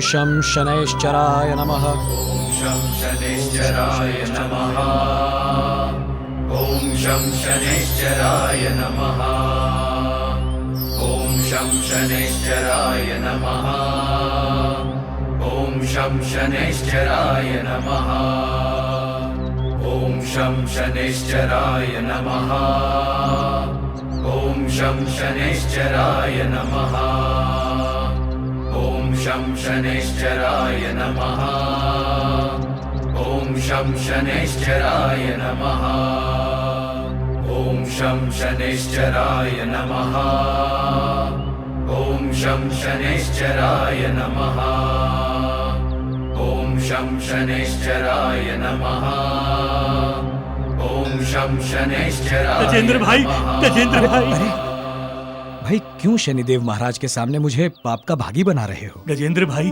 शं शनैश्चराय नमः। ॐ शं शनैश्चराय नमः। ॐ शं शनैश्चराय नमः। ॐ शं शनैश्चराय नमः। ॐ शं शनैश्चराय नमः। ॐ शं शनैश्चराय नमः। ॐ शं शनैश्चराय नमः। ॐ शं शनैश्चराय नमः। ॐ शं शनैश्चराय नमः। ॐ शं शनैश्चराय नमः। ॐ शं शनैश्चराय नमः। ॐ शं शनैश्चराय नमः। ॐ शं शनैश्चराय। गजेंद्र भाई, गजेंद्र भाई। भाई क्यों शनिदेव महाराज के सामने मुझे पाप का भागी बना रहे हो? गजेंद्र भाई,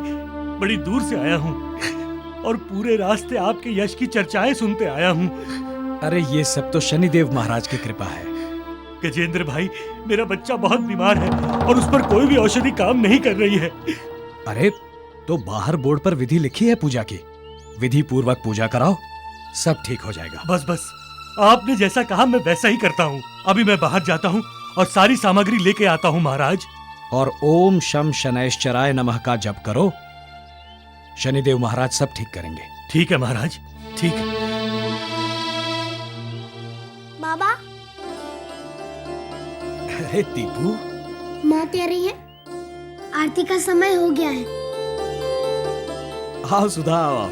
बड़ी दूर से आया हूँ और पूरे रास्ते आपके यश की चर्चाएं सुनते आया हूँ। अरे ये सब तो शनिदेव महाराज की कृपा है। गजेंद्र भाई, मेरा बच्चा बहुत बीमार है और उस पर कोई भी औषधि काम नहीं कर रही है। अरे तो बाहर बोर्ड पर विधि लिखी है पूजा की, विधि पूर्वक पूजा कराओ, सब ठीक हो जाएगा। बस बस, आपने जैसा कहा मैं वैसा ही करता हूँ। अभी मैं बाहर जाता हूँ और सारी सामग्री लेके आता हूँ महाराज। और ओम शम शनैश्चराय नमः का जप करो, शनिदेव महाराज सब ठीक करेंगे। ठीक है महाराज, ठीक है। बाबा, अरे दीपू, माँ कह रही है आरती का समय हो गया है। आओ सुधा आओ।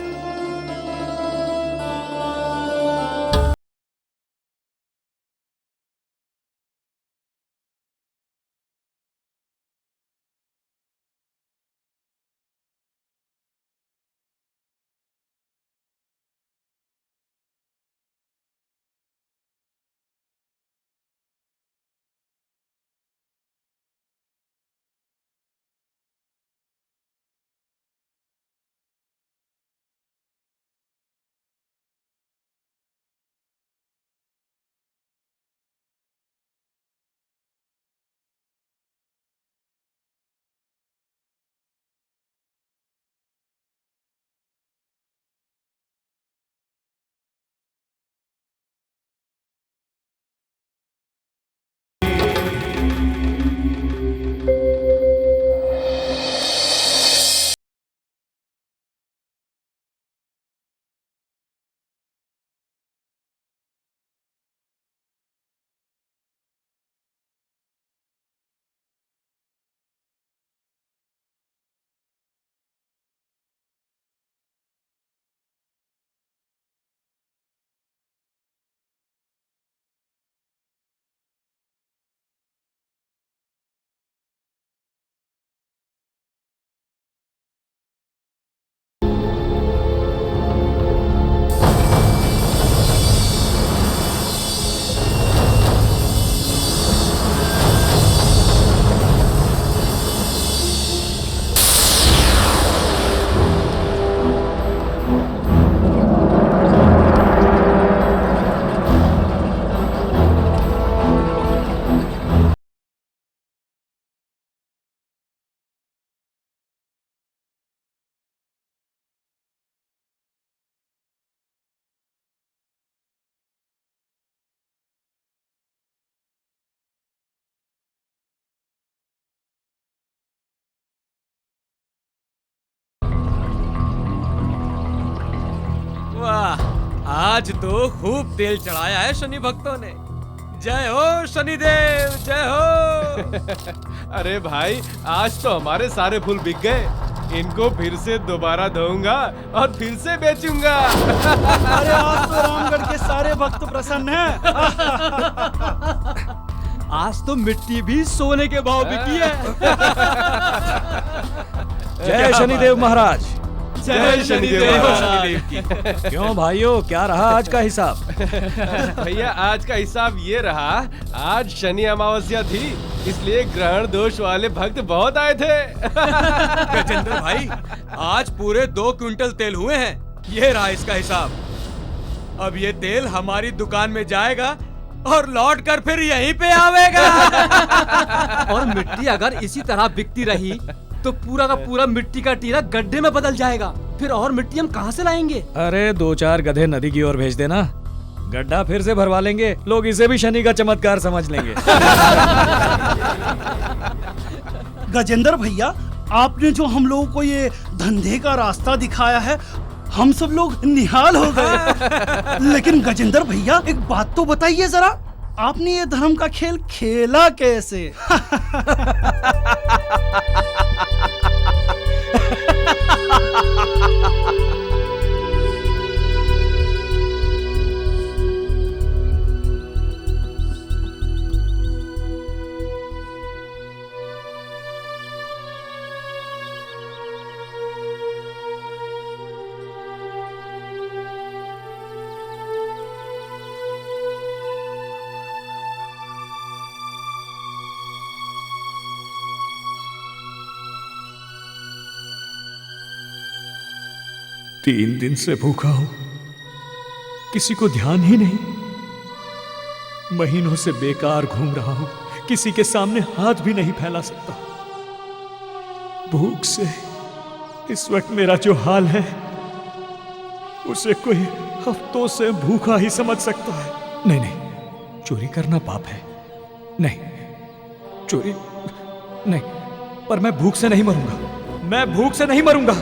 वाह, आज तो खूब तेल चढ़ाया है शनि भक्तों ने। जय हो शनिदेव, जय हो। अरे भाई, आज तो हमारे सारे फूल बिक गए। इनको फिर से दोबारा धोऊंगा और फिर से बेचूंगा। अरे आज तो रामगढ़ के सारे भक्त प्रसन्न हैं। आज तो मिट्टी भी सोने के भाव बिकी है। जय शनिदेव महाराज। जय शनिदेव की। क्यों भाइयों, क्या रहा आज का हिसाब? भैया, आज का हिसाब ये रहा, आज शनि अमावस्या थी, इसलिए ग्रहण दोष वाले भक्त बहुत आए थे। गजेंद्र भाई, आज पूरे 2 क्विंटल तेल हुए हैं। ये रहा इसका हिसाब। अब ये तेल हमारी दुकान में जाएगा और लौट कर फिर यहीं पे आवेगा। और मिट्टी अगर इसी तरह बिकती रही तो पूरा का पूरा मिट्टी का टीला गड्ढे में बदल जाएगा। फिर और मिट्टी हम कहाँ से लाएंगे? अरे 2-4 गधे नदी की ओर भेज देना, गड्ढा फिर से भरवा लेंगे। लोग इसे भी शनि का चमत्कार समझ लेंगे। गजेंद्र भैया, आपने जो हम लोगों को ये धंधे का रास्ता दिखाया है, हम सब लोग निहाल हो गए। लेकिन गजेंद्र भैया, एक बात तो बताइए जरा, आपने ये धर्म का खेल खेला कैसे? तीन दिन से भूखा हूं, किसी को ध्यान ही नहीं। महीनों से बेकार घूम रहा हूं, किसी के सामने हाथ भी नहीं फैला सकता। भूख से इस वक्त मेरा जो हाल है, उसे कोई हफ्तों से भूखा ही समझ सकता है। नहीं नहीं, चोरी करना पाप है। नहीं, चोरी नहीं, पर मैं भूख से नहीं मरूंगा। मैं भूख से नहीं मरूंगा।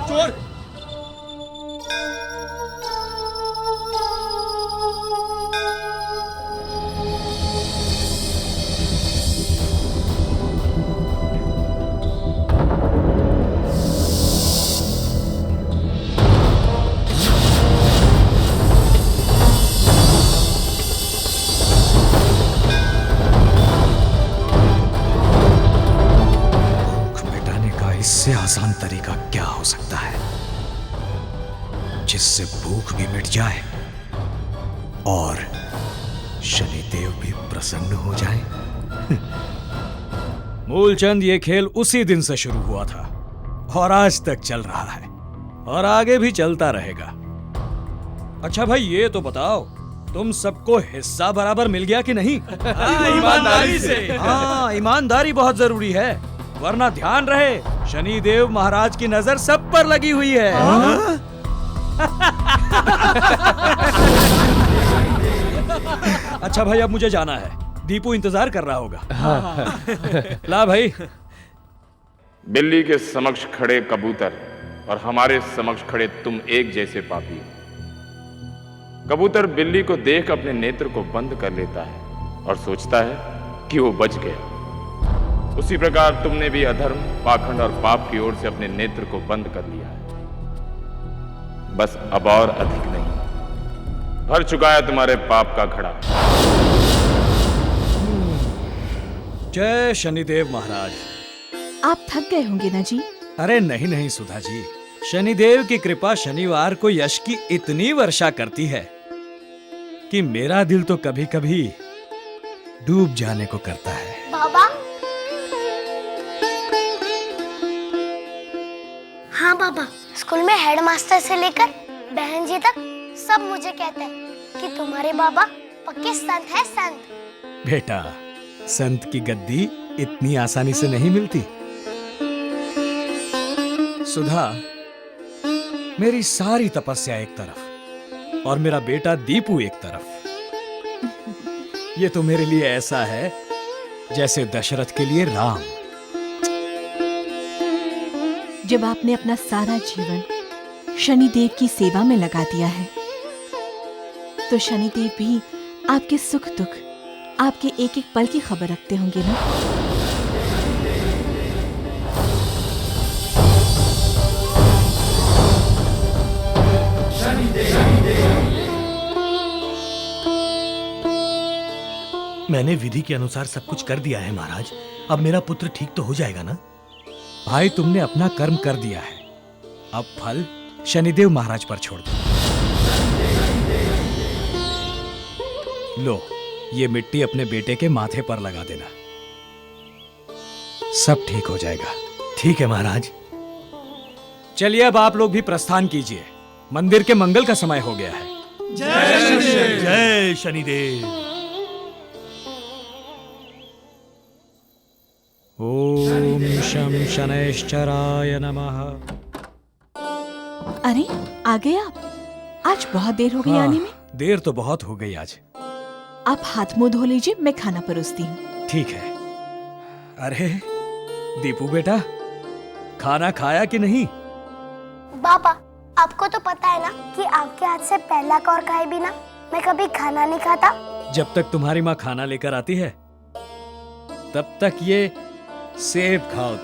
चोर! इससे आसान तरीका क्या हो सकता है जिससे भूख भी मिट जाए और शनिदेव भी प्रसन्न हो जाए? मूलचंद, ये खेल उसी दिन से शुरू हुआ था और आज तक चल रहा है और आगे भी चलता रहेगा। अच्छा भाई, ये तो बताओ, तुम सबको हिस्सा बराबर मिल गया कि नहीं? ईमानदारी से। हाँ, ईमानदारी बहुत जरूरी है, वरना ध्यान रहे शनिदेव महाराज की नजर सब पर लगी हुई है। अच्छा भाई, अब मुझे जाना है, दीपू इंतजार कर रहा होगा। ला भाई। बिल्ली के समक्ष खड़े कबूतर और हमारे समक्ष खड़े तुम एक जैसे पापी हो। कबूतर बिल्ली को देख अपने नेत्र को बंद कर लेता है और सोचता है कि वो बच गया। उसी प्रकार तुमने भी अधर्म, पाखंड और पाप की ओर से अपने नेत्र को बंद कर लिया है। बस अब और अधिक नहीं, भर चुका है तुम्हारे पाप का घड़ा। जय शनिदेव महाराज। आप थक गए होंगे ना जी? अरे नहीं नहीं सुधा जी, शनिदेव की कृपा शनिवार को यश की इतनी वर्षा करती है कि मेरा दिल तो कभी कभी डूब जाने को करता है। बाबा। हाँ बाबा, स्कूल में हेडमास्टर से लेकर बहन जी तक सब मुझे कहते हैं कि तुम्हारे बाबा पक्के संत है, संत। बेटा, संत की गद्दी इतनी आसानी से नहीं मिलती। सुधा, मेरी सारी तपस्या एक तरफ और मेरा बेटा दीपू एक तरफ। ये तो मेरे लिए ऐसा है जैसे दशरथ के लिए राम। जब आपने अपना सारा जीवन शनिदेव की सेवा में लगा दिया है, तो शनिदेव भी आपके सुख दुख, आपके एक एक पल की खबर रखते होंगे ना? मैंने विधि के अनुसार सब कुछ कर दिया है महाराज। अब मेरा पुत्र ठीक तो हो जाएगा ना? भाई, तुमने अपना कर्म कर दिया है, अब फल शनिदेव महाराज पर छोड़ दो। लो, ये मिट्टी अपने बेटे के माथे पर लगा देना, सब ठीक हो जाएगा। ठीक है महाराज। चलिए अब आप लोग भी प्रस्थान कीजिए, मंदिर के मंगल का समय हो गया है। जय शनिदेव। ओम शम शनैश्चराय नमः। अरे आ गए आप? आज बहुत देर हो गई आने में। देर तो बहुत हो गई आज। आप हाथ मुंह धो लीजिए, मैं खाना परोसती हूँ। ठीक है। अरे दीपू बेटा, खाना खाया कि नहीं? पापा, आपको तो पता है ना कि आपके हाथ से पहला कौर खाए बिना मैं कभी खाना नहीं खाता। जब तक तुम्हारी माँ खाना लेकर आती है तब तक ये सेब खाओ।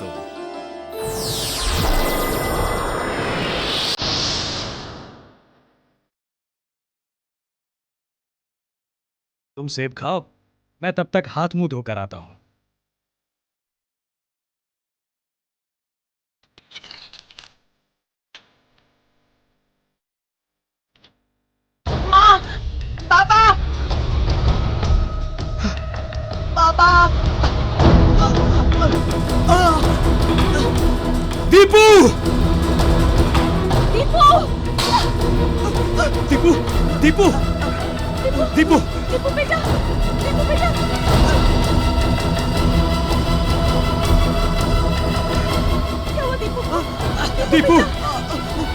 तुम सेब खाओ, मैं तब तक हाथ मुंह धोकर आता हूँ। दीपू! दीपू! दीपू! दीपू! दीपू! दीपू बेटा! दीपू बेटा! क्या हुआ दीपू? दीपू!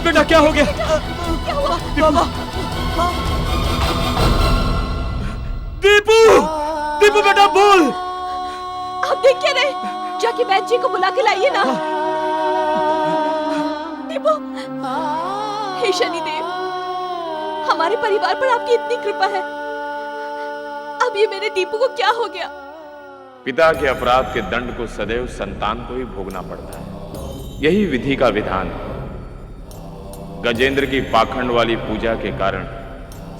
बेटा क्या हो गया? क्या हुआ? दीपू! दीपू बेटा बोल! आप देख क्या रहे? जाके बहन जी को बुला के लाइए ना। दीपू! हे शनिदेव, हमारे परिवार पर आपकी इतनी कृपा है, अब ये मेरे दीपू को क्या हो गया? पिता के अपराध के दंड को सदैव संतान को ही भोगना पड़ता है, यही विधि का विधान है। गजेंद्र की पाखंड वाली पूजा के कारण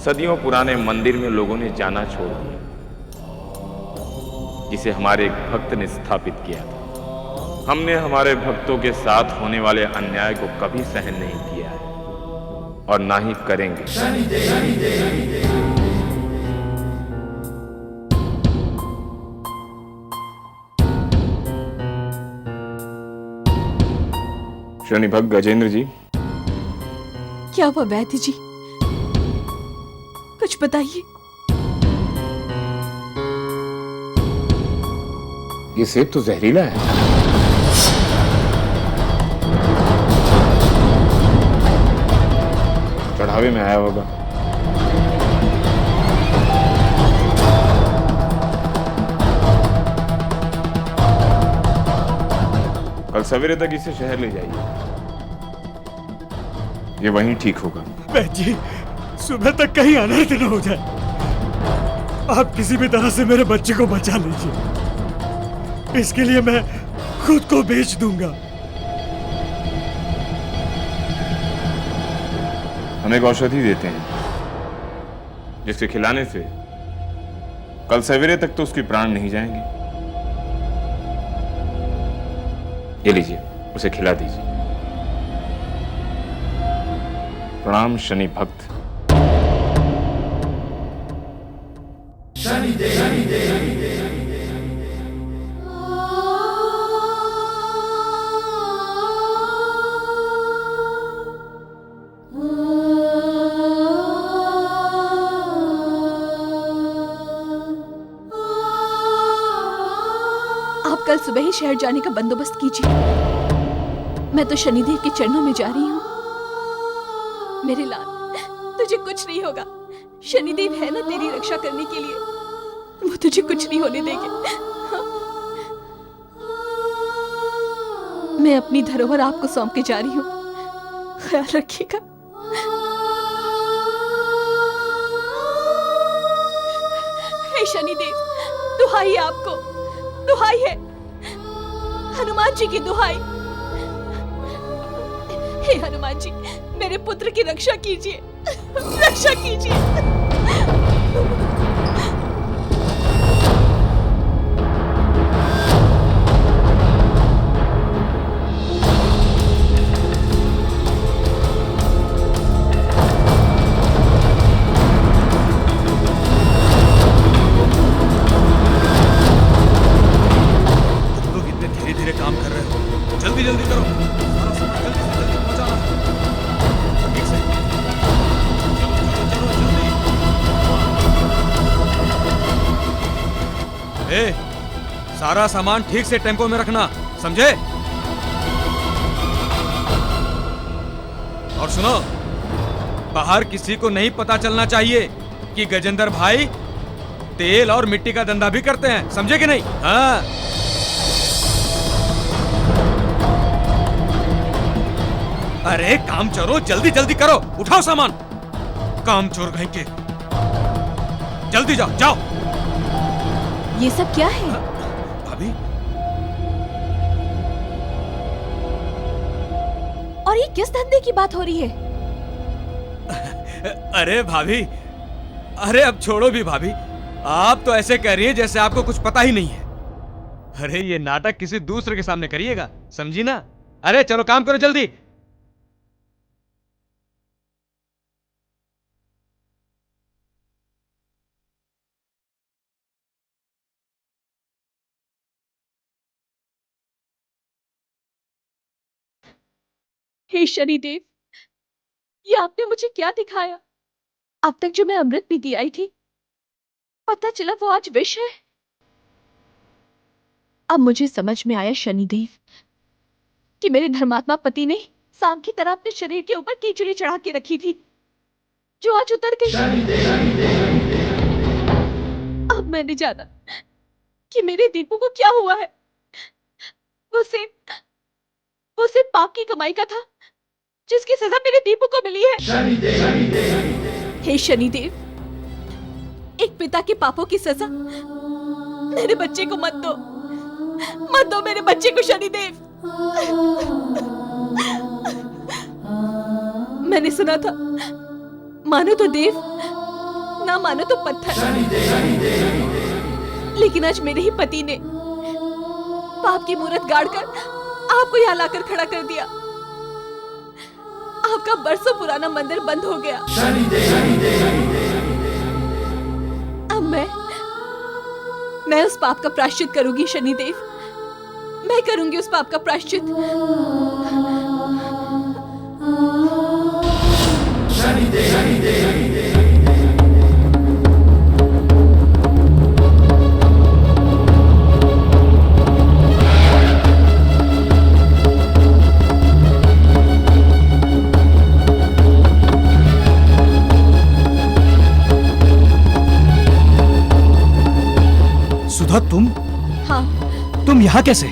सदियों पुराने मंदिर में लोगों ने जाना छोड़ दिया, जिसे हमारे एक भक्त ने स्थापित किया था। हमने हमारे भक्तों के साथ होने वाले अन्याय को कभी सहन नहीं किया है और ना ही करेंगे। शनि भक्त गजेंद्र जी। क्या हुआ वैद्य जी? कुछ बताइए। ये सेब तो जहरीला है। चढ़ावे में आया होगा। कल सवेरे तक इसे शहर ले जाइए, ये वहीं ठीक होगा। बहन जी, सुबह तक कहीं अनर्थ न हो जाए। आप किसी भी तरह से मेरे बच्चे को बचा लीजिए, इसके लिए मैं खुद को बेच दूंगा। हम एक औषधि देते हैं जिसके खिलाने से कल सवेरे तक तो उसके प्राण नहीं जाएंगे। ये लीजिए, उसे खिला दीजिए। प्रणाम शनि भक्त। आप कल सुबह ही शहर जाने का बंदोबस्त कीजिए। मैं तो शनिदेव के चरणों में जा रही हूँ। मेरे लाल, तुझे कुछ नहीं होगा। शनिदेव है ना तेरी रक्षा करने के लिए, वो तुझे कुछ नहीं होने देंगे। मैं अपनी धरोहर आपको सौंप के जा रही हूँ, ख्याल रखिएगा। हे शनिदेव, दुहाई है आपको, दुहाई है, हनुमान जी की दुहाई। हे हनुमान जी, मेरे पुत्र की रक्षा कीजिए, रक्षा कीजिए। जल्दी करो, सारा सामान जल्दी से जल्दी पहुंचाना। ठीक से चलो चलो चलो जल्दी। ए, सारा सामान ठीक से टेम्पो में रखना, समझे? और सुनो, बाहर किसी को नहीं पता चलना चाहिए कि गजेंद्र भाई तेल और मिट्टी का धंधा भी करते हैं, समझे कि नहीं? हाँ। अरे काम चोरो, जल्दी जल्दी करो, उठाओ सामान। काम चोर कहीं के, जल्दी जाओ जाओ। ये सब क्या है? भाभी, और ये किस धंधे की बात हो रही है? अरे भाभी, अरे अब छोड़ो भी भाभी, आप तो ऐसे कह रही है जैसे आपको कुछ पता ही नहीं है। अरे ये नाटक किसी दूसरे के सामने करिएगा, समझी ना? अरे चलो काम करो जल्दी। हे शनिदेव, ये आपने मुझे क्या दिखाया? अब तक जो मैं अमृत पीती आई थी, पता चला वो आज विष है। अब मुझे समझ में आया शनिदेव कि मेरे धर्मात्मा पति ने सांप की तरह अपने शरीर के ऊपर कीचड़ी चढ़ा के रखी थी, जो आज उतर गई। अब मैंने जाना कि मेरे दीपू को क्या हुआ है। वो सिर्फ पाप की कमाई का था, जिसकी सजा मेरे दीपू को मिली है। हे शनिदेव, एक पिता के पापों की सजा मेरे बच्चे को मत दो, मत दो मेरे बच्चे को शनिदेव। मैंने सुना था, मानो तो देव, ना मानो तो पत्थर। लेकिन आज मेरे ही पति ने पाप की मूर्त गाड़कर आपको यहाँ लाकर खड़ा कर दिया। आपका बरसों पुराना मंदिर बंद हो गया। अब मैं उस पाप का प्रायश्चित करूंगी शनिदेव, मैं करूंगी उस पाप का प्रायश्चित। सुधा, हाँ, तुम यहाँ कैसे?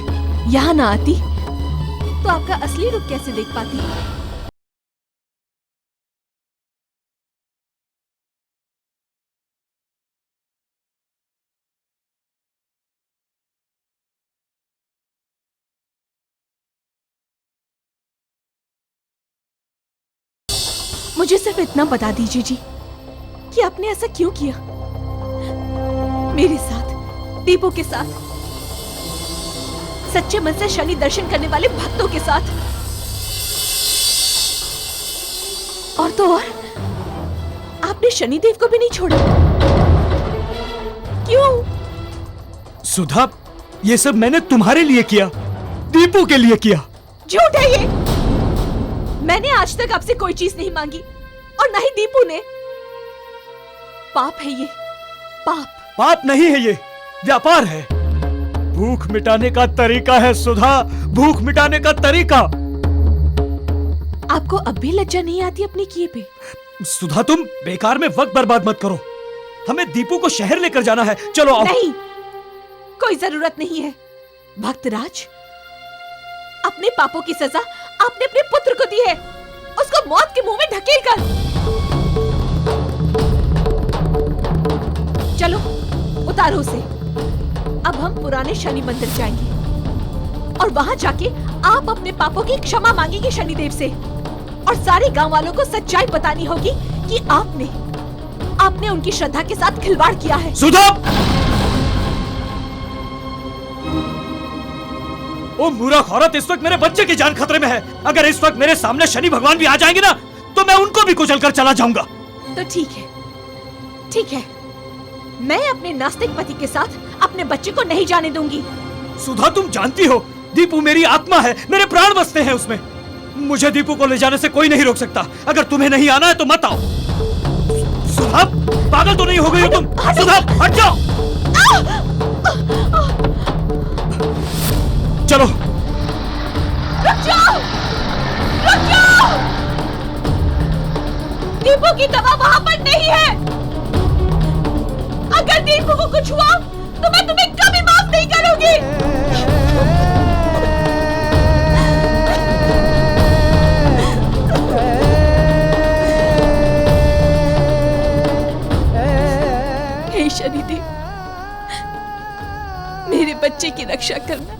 यहाँ ना आती तो आपका असली रूप कैसे देख पाती? मुझे सिर्फ इतना बता दीजिए जी कि आपने ऐसा क्यों किया मेरे साथ, दीपू के साथ, सच्चे मन से शनि दर्शन करने वाले भक्तों के साथ। और तो और आपने शनिदेव को भी नहीं छोड़ा। क्यों? सुधा, ये सब मैंने तुम्हारे लिए किया, दीपू के लिए किया। झूठ है ये। मैंने आज तक आपसे कोई चीज नहीं मांगी और न ही दीपू ने। पाप है ये, पाप। पाप नहीं है ये, व्यापार है। भूख मिटाने का तरीका है सुधा, भूख मिटाने का तरीका। आपको अब भी लज्जा नहीं आती अपने किए पे? सुधा, तुम बेकार में वक्त बर्बाद मत करो। हमें दीपू को शहर लेकर जाना है, चलो आओ। नहीं, कोई जरूरत नहीं है। भक्तराज, अपने पापों की सजा आपने अपने पुत्र को दी है, उसको मौत के मुंह में ढकेल कर। चलो उतारो उसे। अब हम पुराने शनि मंदिर जाएंगे और वहां जाके आप अपने पापों की क्षमा मांगेंगे शनिदेव से, और सारे गांव वालों को सच्चाई बतानी होगी कि आपने उनकी श्रद्धा के साथ खिलवाड़ किया है। सुधा! ओ मूर्ख औरत, इस वक्त मेरे बच्चे की जान खतरे में है। अगर इस वक्त मेरे सामने शनि भगवान भी आ जाएंगे ना, तो मैं उनको भी कुचलकर चला जाऊंगा। तो ठीक है, ठीक है, मैं अपने नास्तिक पति के साथ अपने बच्चे को नहीं जाने दूंगी। सुधा, तुम जानती हो दीपू मेरी आत्मा है, मेरे प्राण बसते हैं उसमें। मुझे दीपू को ले जाने से कोई नहीं रोक सकता। अगर तुम्हें नहीं आना है तो मत आओ। सुधा, पागल तो नहीं हो गई हो तुम? सुधा, हट जाओ। चलो। रुक जाओ! रुक जाओ! दीपू की दवा वहां पर नहीं है। अगर दीपू को कुछ हुआ तो मैं तुम्हें कभी माफ नहीं करूंगी। हे शनिदेव, मेरे बच्चे की रक्षा करना।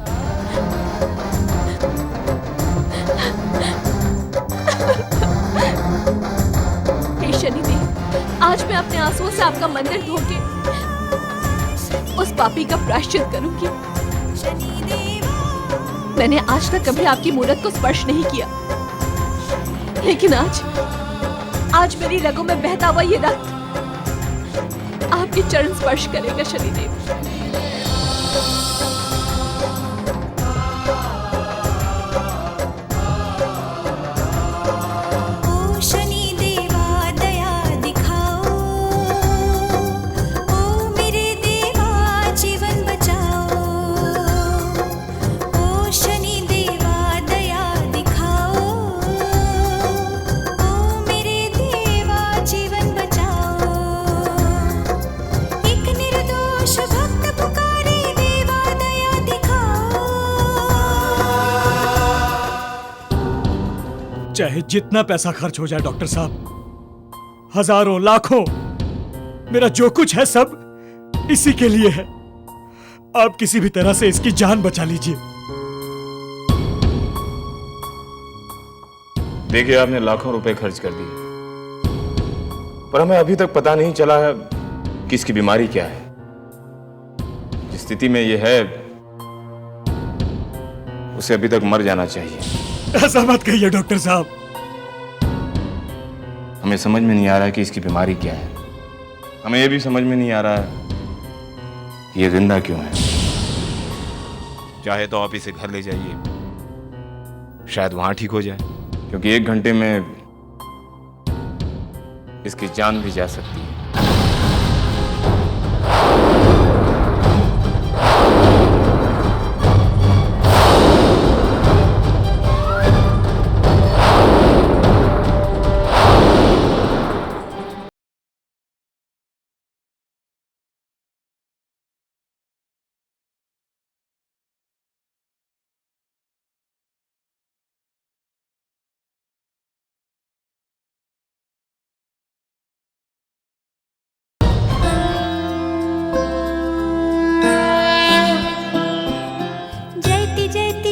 हे शनिदेव, आज मैं अपने आंसुओं से आपका मंदिर धो के उस पापी का प्रायश्चित करूंगी। मैंने आज तक कभी आपकी मूरत को स्पर्श नहीं किया, लेकिन आज मेरी रगों में बहता हुआ ये रक्त आपके चरण स्पर्श करेगा शनिदेव। चाहे जितना पैसा खर्च हो जाए डॉक्टर साहब, हजारों लाखों, मेरा जो कुछ है सब इसी के लिए है। आप किसी भी तरह से इसकी जान बचा लीजिए। देखिए, आपने लाखों रुपए खर्च कर दिए, पर हमें अभी तक पता नहीं चला है कि इसकी बीमारी क्या है। जिस स्थिति में ये है उसे अभी तक मर जाना चाहिए। ऐसा मत कहिए डॉक्टर साहब। हमें समझ में नहीं आ रहा है कि इसकी बीमारी क्या है। हमें यह भी समझ में नहीं आ रहा है कि ये जिंदा क्यों है। चाहे तो आप इसे घर ले जाइए, शायद वहां ठीक हो जाए, क्योंकि 1 घंटे में इसकी जान भी जा सकती है।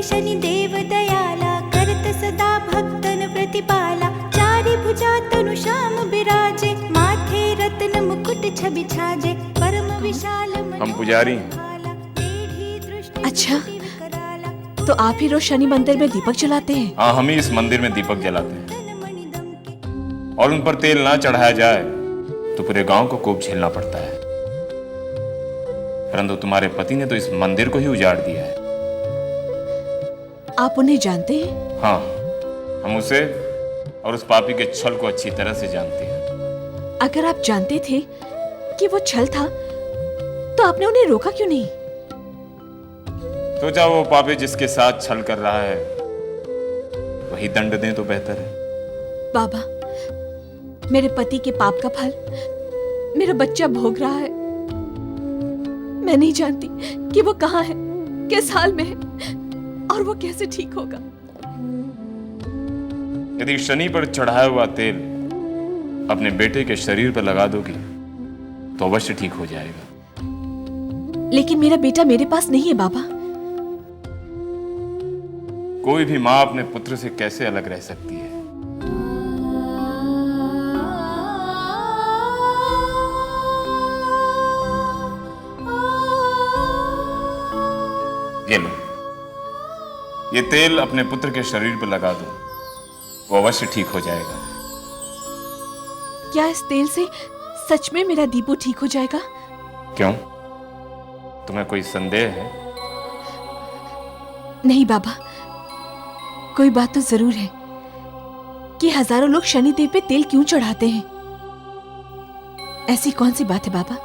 शनिदेव दयाला, करत सदा भक्तन प्रतिपाला। चारि भुजा तनु श्याम बिराजे, माथे रत्न मुकुट छवि छाजे। परम विशाल हम पुजारी हैं। अच्छा, तो आप ही रोज शनि मंदिर में दीपक जलाते हैं? हाँ, हम ही इस मंदिर में दीपक जलाते हैं, और उन पर तेल ना चढ़ाया जाए तो पूरे गांव को कोप झेलना पड़ता है। परंतु तुम्हारे पति ने तो इस मंदिर को ही उजाड़ दिया है। आप उन्हें जानते हैं? हाँ, हम उसे और उस पापी के छल को अच्छी तरह से जानते हैं। अगर आप जानते थे कि वो छल था, तो आपने उन्हें रोका क्यों नहीं? सोचा वो पापी जिसके साथ छल कर रहा है वही दंड दें तो बेहतर है। बाबा, मेरे पति के पाप का फल मेरा बच्चा भोग रहा है। मैं नहीं जानती कि वो कहाँ है, किस हाल में है, और वो कैसे ठीक होगा। यदि शनि पर चढ़ाया हुआ तेल अपने बेटे के शरीर पर लगा दोगी तो अवश्य ठीक हो जाएगा। लेकिन मेरा बेटा मेरे पास नहीं है बाबा। कोई भी माँ अपने पुत्र से कैसे अलग रह सकती है? ये लो, ये तेल अपने पुत्र के शरीर पर लगा दो, वो अवश्य ठीक हो जाएगा। क्या इस तेल से सच में मेरा दीपू ठीक हो जाएगा? क्यों, तुम्हें कोई संदेह है? नहीं बाबा, कोई बात तो जरूर है कि हजारों लोग शनिदेव पे तेल क्यों चढ़ाते हैं। ऐसी कौन सी बात है बाबा,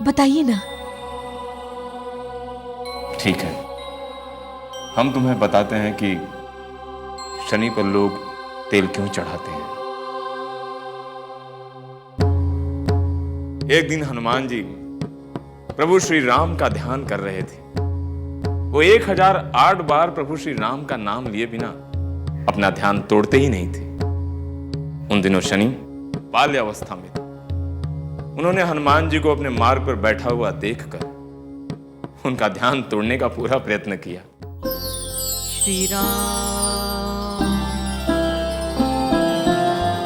बताइए ना। ठीक है, हम तुम्हें बताते हैं कि शनि पर लोग तेल क्यों चढ़ाते हैं। एक दिन हनुमान जी प्रभु श्री राम का ध्यान कर रहे थे। वो 1008 बार प्रभु श्री राम का नाम लिए बिना अपना ध्यान तोड़ते ही नहीं थे। उन दिनों शनि बाल्यावस्था में थे। उन्होंने हनुमान जी को अपने मार्ग पर बैठा हुआ देखकर उनका ध्यान तोड़ने का पूरा प्रयत्न किया। श्री राम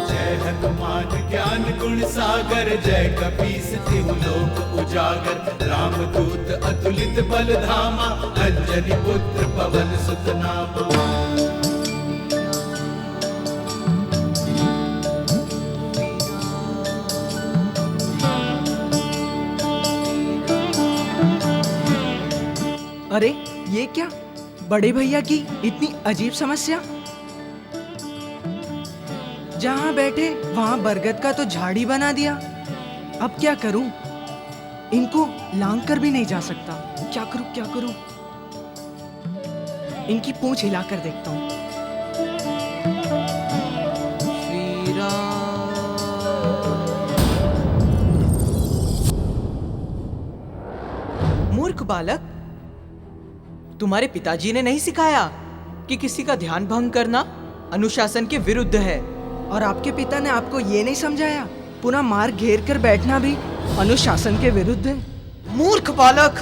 जय हनुमान ज्ञान गुण सागर, जय कपीस तिहु लोक उजागर। रामदूत अतुलित बल धामा, अंजनी पुत्र पवन सुत नामा। अरे ये क्या, बड़े भैया की इतनी अजीब समस्या। जहां बैठे वहां बरगद का तो झाड़ी बना दिया। अब क्या करूं, इनको लांग कर भी नहीं जा सकता। क्या करूं क्या करूं, इनकी पूंछ हिलाकर देखता हूं। श्री राम। मूर्ख बालक, तुम्हारे पिताजी ने नहीं सिखाया कि किसी का ध्यान भंग करना अनुशासन के विरुद्ध है? और आपके पिता ने आपको ये नहीं समझाया पुनः मार्ग घेर कर बैठना भी अनुशासन के विरुद्ध है? मूर्ख बालक!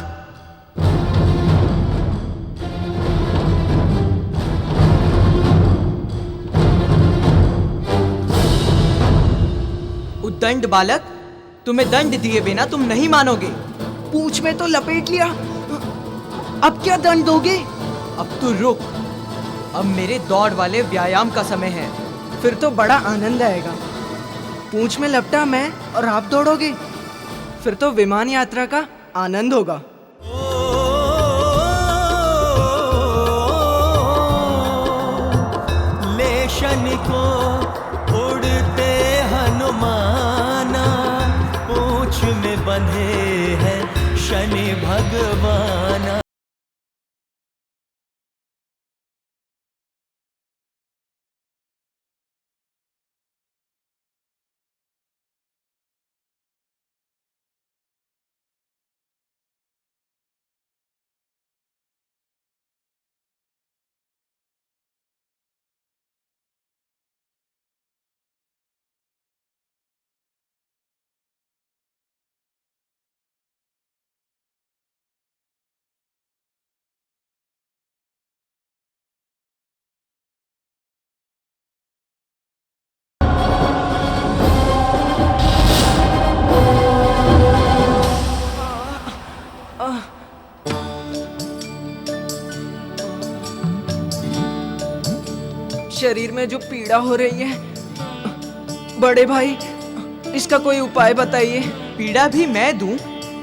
उद्दंड बालक, तुम्हें दंड दिए बिना तुम नहीं मानोगे। पूंछ में तो लपेट लिया, अब क्या दंड दोगे? अब तो रुक, अब मेरे दौड़ वाले व्यायाम का समय है। फिर तो बड़ा आनंद आएगा। पूंछ में लपटा मैं और आप दौड़ोगे, फिर तो विमान यात्रा का आनंद होगा। ले शनि को उड़ते हनुमाना, पूंछ में बंधे हैं शनि भगवाना। शरीर में जो पीड़ा हो रही है, बड़े भाई इसका कोई उपाय बताइए। पीड़ा भी मैं दूं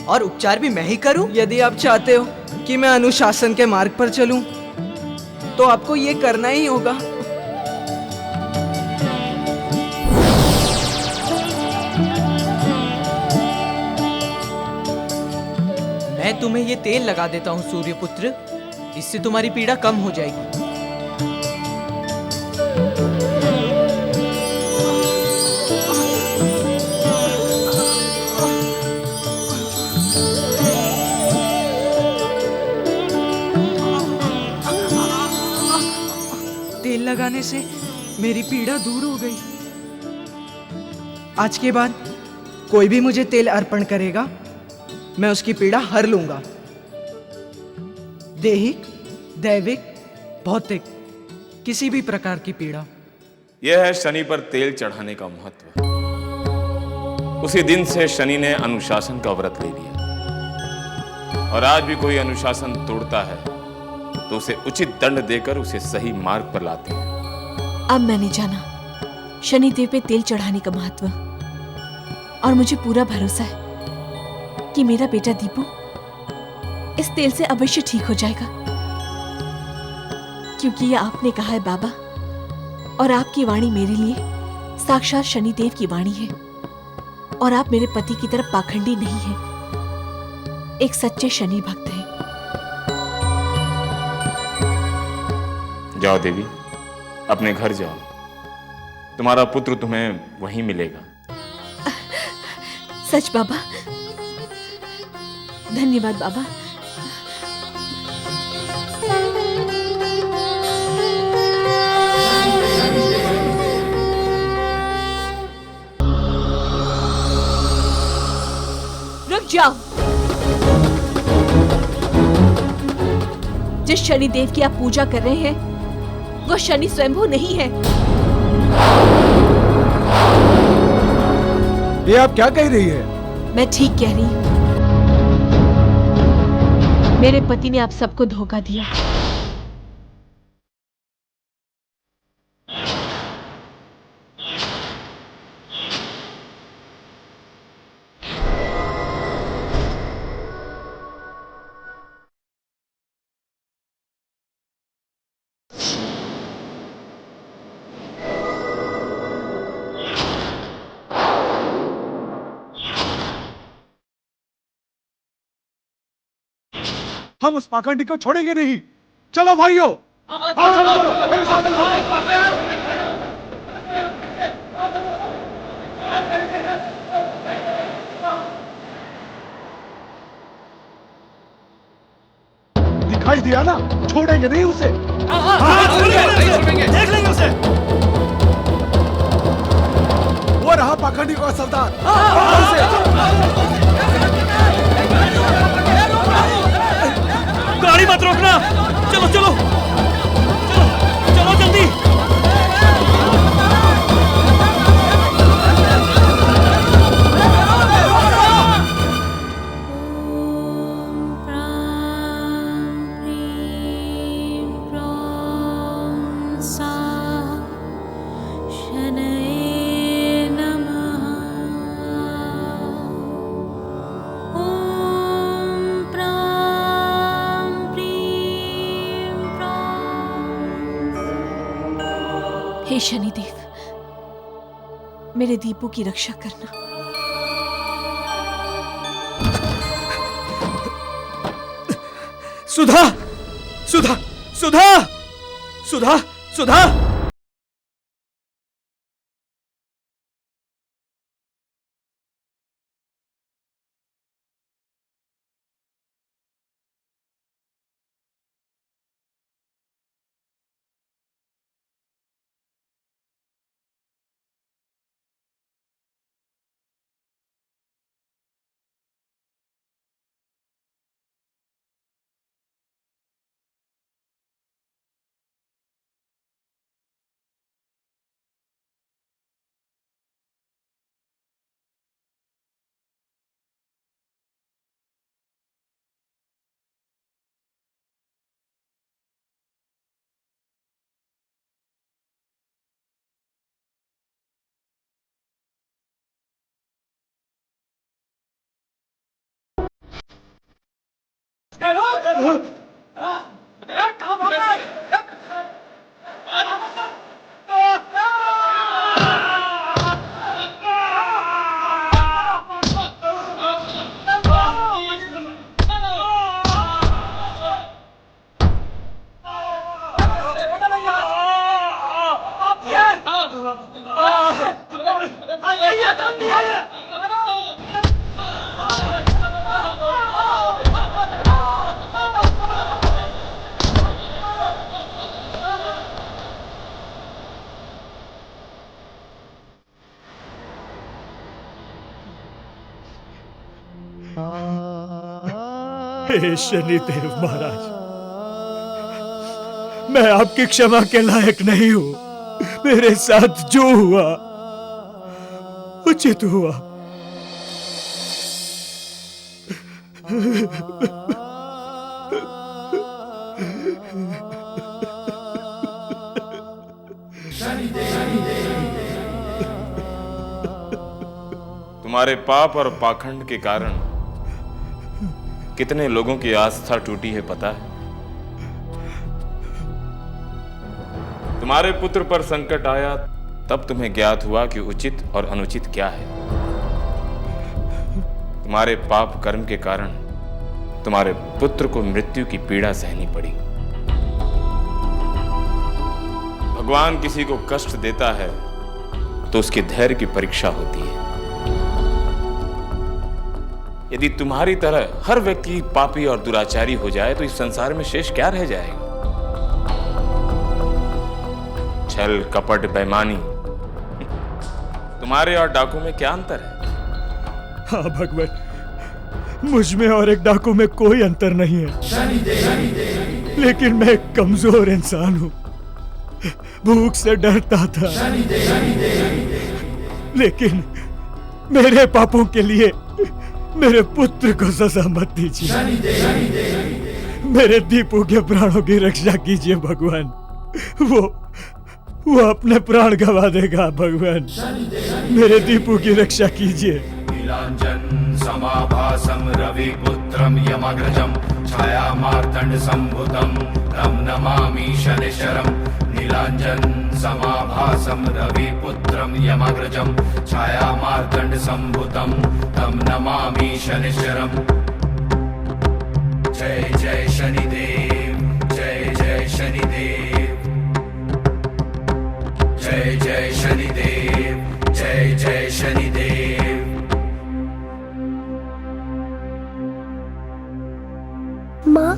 और उपचार भी मैं ही करूं? यदि आप चाहते हो कि मैं अनुशासन के मार्ग पर चलूं, तो आपको ये करना ही होगा। मैं तुम्हें ये तेल लगा देता हूं सूर्यपुत्र, इससे तुम्हारी पीड़ा कम हो जाएगी। तेल लगाने से मेरी पीड़ा दूर हो गई। आज के बाद कोई भी मुझे तेल अर्पण करेगा, मैं उसकी पीड़ा हर लूंगा। दैहिक, दैविक, भौतिक, किसी भी प्रकार की पीड़ा। यह है शनि पर तेल चढ़ाने का महत्व। उसी दिन से शनि ने अनुशासन का व्रत ले लिया, और आज भी कोई अनुशासन तोड़ता है तो उसे उचित दंड देकर उसे सही मार्ग पर लाते हैं। अब मैंने जाना शनि देव पे तेल चढ़ाने का महत्व, और मुझे पूरा भरोसा है कि मेरा बेटा दीपू इस तेल से अवश्य ठीक हो जाएगा, क्योंकि ये आपने कहा है बाबा, और आपकी वाणी मेरे लिए साक्षात शनि देव की वाणी है, और आप मेरे पति की तरफ पाखंडी नहीं है, एक सच्चे शनि भक्त हैं। जाओ देवी, अपने घर जाओ। तुम्हारा पुत्र तुम्हें वहीं मिलेगा। सच बाबा? धन्यवाद बाबा। रुक जाओ। जिस शनि देव की आप पूजा कर रहे हैं वो शनि स्वयंभू नहीं है। ये आप क्या कह रही है? मैं ठीक कह रही हूँ। मेरे पति ने आप सबको धोखा दिया। हम उस पाखंडी को छोड़ेंगे नहीं। चलो भाइयों, दिखाई दिया ना, छोड़ेंगे नहीं उसे। देख लेंगे उसे। वो रहा पाखंडी का सरदार। गाड़ी मत रोकना। चलो चलो चलो चलो जल्दी। हे शनिदेव, मेरे दीपू की रक्षा करना। सुधा, सुधा, सुधा, सुधा, सुधा। हे शनिदेव महाराज, मैं आपकी क्षमा के लायक नहीं हूं। मेरे साथ जो हुआ उचित हुआ। तुम्हारे पाप और पाखंड के कारण कितने लोगों की आस्था टूटी है पता है? तुम्हारे पुत्र पर संकट आया तब तुम्हें ज्ञात हुआ कि उचित और अनुचित क्या है। तुम्हारे पाप कर्म के कारण तुम्हारे पुत्र को मृत्यु की पीड़ा सहनी पड़ी। भगवान किसी को कष्ट देता है तो उसके धैर्य की परीक्षा होती है। यदि तुम्हारी तरह हर व्यक्ति पापी और दुराचारी हो जाए तो इस संसार में शेष क्या रह जाएगा? छल, कपट, बेईमानी, तुम्हारे और डाकू में क्या अंतर है? हाँ भगवान, मुझ में और एक डाकू में कोई अंतर नहीं है, लेकिन मैं एक कमजोर इंसान हूं। भूख से डरता था, लेकिन मेरे पापों के लिए मेरे पुत्र को सजा मत दीजिए। मेरे दीपू के प्राणों की रक्षा कीजिए भगवान। वो अपने प्राण गवा देगा भगवान। मेरे दीपू की रक्षा कीजिए। नीलांजन समाभासम रविपुत्रम यमग्रजम छाया मार्तंड संभुतम तम नमामि शनिश्चरम। नीलांजन समाभासम रविपुत्रम यमग्रजम छाया मार्तंड संभुतम तम नमामि शनिश्चरम। जय जय शनिदेव, जय जय शनिदेव, जय जय शनिदेव, जय जय शनिदेव। माँ,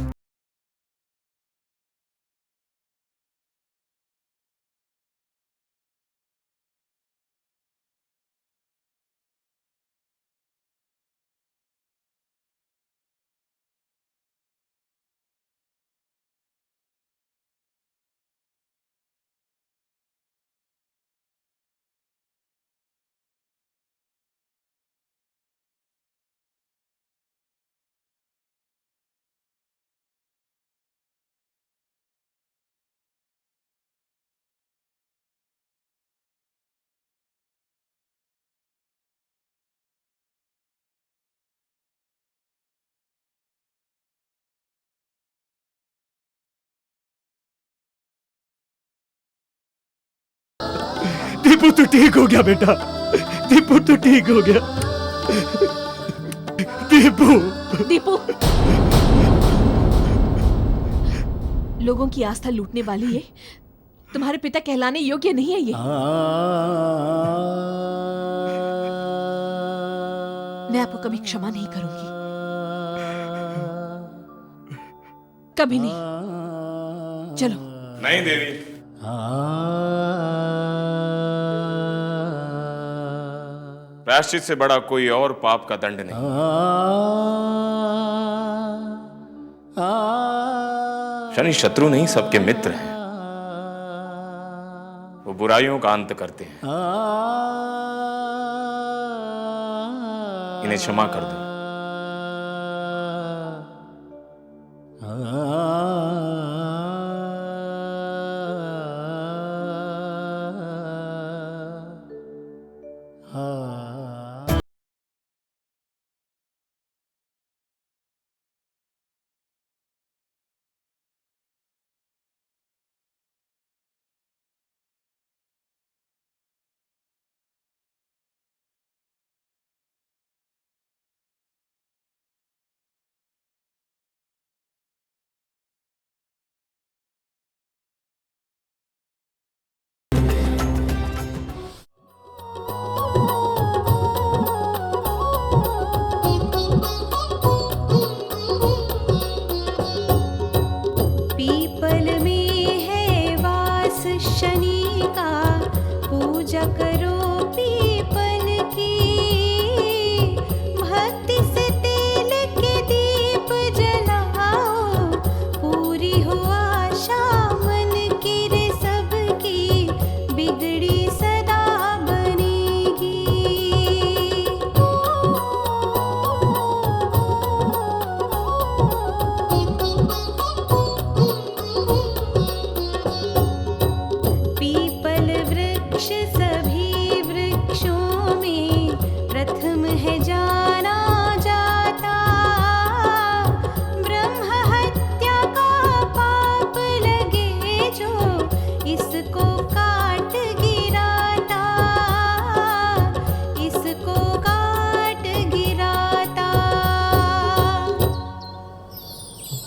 दीपू तो ठीक हो गया बेटा, दीपू तो ठीक हो गया। दीपू, दीपू, लोगों की आस्था लूटने वाली ये तुम्हारे पिता कहलाने योग्य नहीं है। ये मैं आपको कभी क्षमा नहीं करूंगी, कभी नहीं। चलो। नहीं देवी, प्रायश्चित से बड़ा कोई और पाप का दंड नहीं। शनि शत्रु नहीं, सबके मित्र हैं। वो बुराइयों का अंत करते हैं। इन्हें क्षमा कर दो।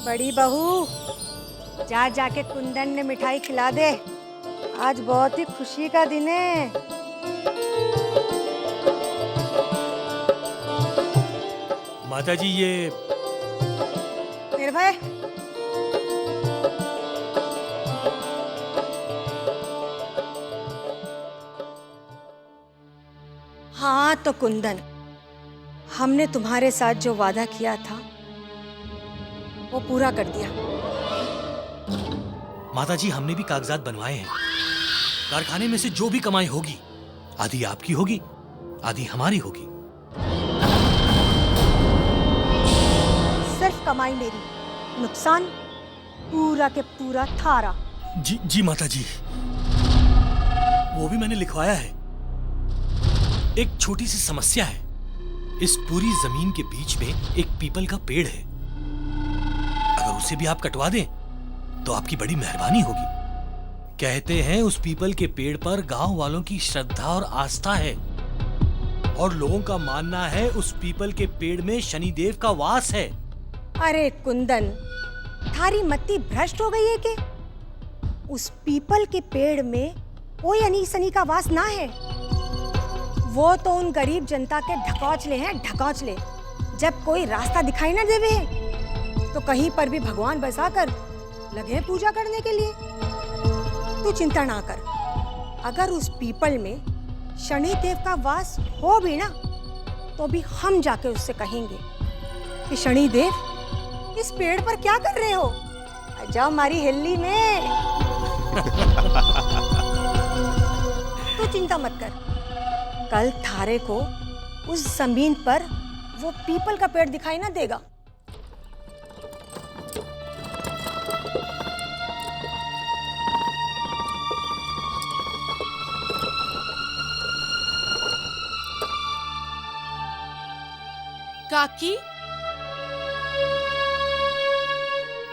बड़ी बहू, जा जाके कुंदन ने मिठाई खिला दे। आज बहुत ही खुशी का दिन है। माता जी ये निर्भय, हाँ तो कुंदन, हमने तुम्हारे साथ जो वादा किया था वो पूरा कर दिया। माता जी हमने भी कागजात बनवाए हैं। कारखाने में से जो भी कमाई होगी आधी आपकी होगी, आधी हमारी होगी। सिर्फ कमाई मेरी, नुकसान पूरा के पूरा थारा। जी माता जी, वो भी मैंने लिखवाया है। एक छोटी सी समस्या है। इस पूरी जमीन के बीच में एक पीपल का पेड़ है। अगर उसे भी आप कटवा दें तो आपकी बड़ी मेहरबानी होगी। कहते हैं उस पीपल के पेड़ पर गांव वालों की श्रद्धा और आस्था है, और लोगों का मानना है उस पीपल के पेड़ में शनिदेव का वास है। अरे कुंदन, थारी मत्ती भ्रष्ट हो गई है कि उस पीपल के पेड़ में कोई अनी सनी का वास ना है। वो तो उन गरीब जनता के ढकोचले हैं, ढकोचले। जब कोई रास्ता दिखाई ना देवे तो कहीं पर भी भगवान बसाकर लगे पूजा करने के लिए। तू चिंता ना कर, अगर उस पीपल में शनि देव का वास हो भी ना तो भी हम जाके उससे कहेंगे कि शनि देव इस पेड़ पर क्या कर रहे हो, आ जाओ हमारी हिल्ली में। तू चिंता मत कर, कल थारे को उस जमीन पर वो पीपल का पेड़ दिखाई ना देगा। काकी,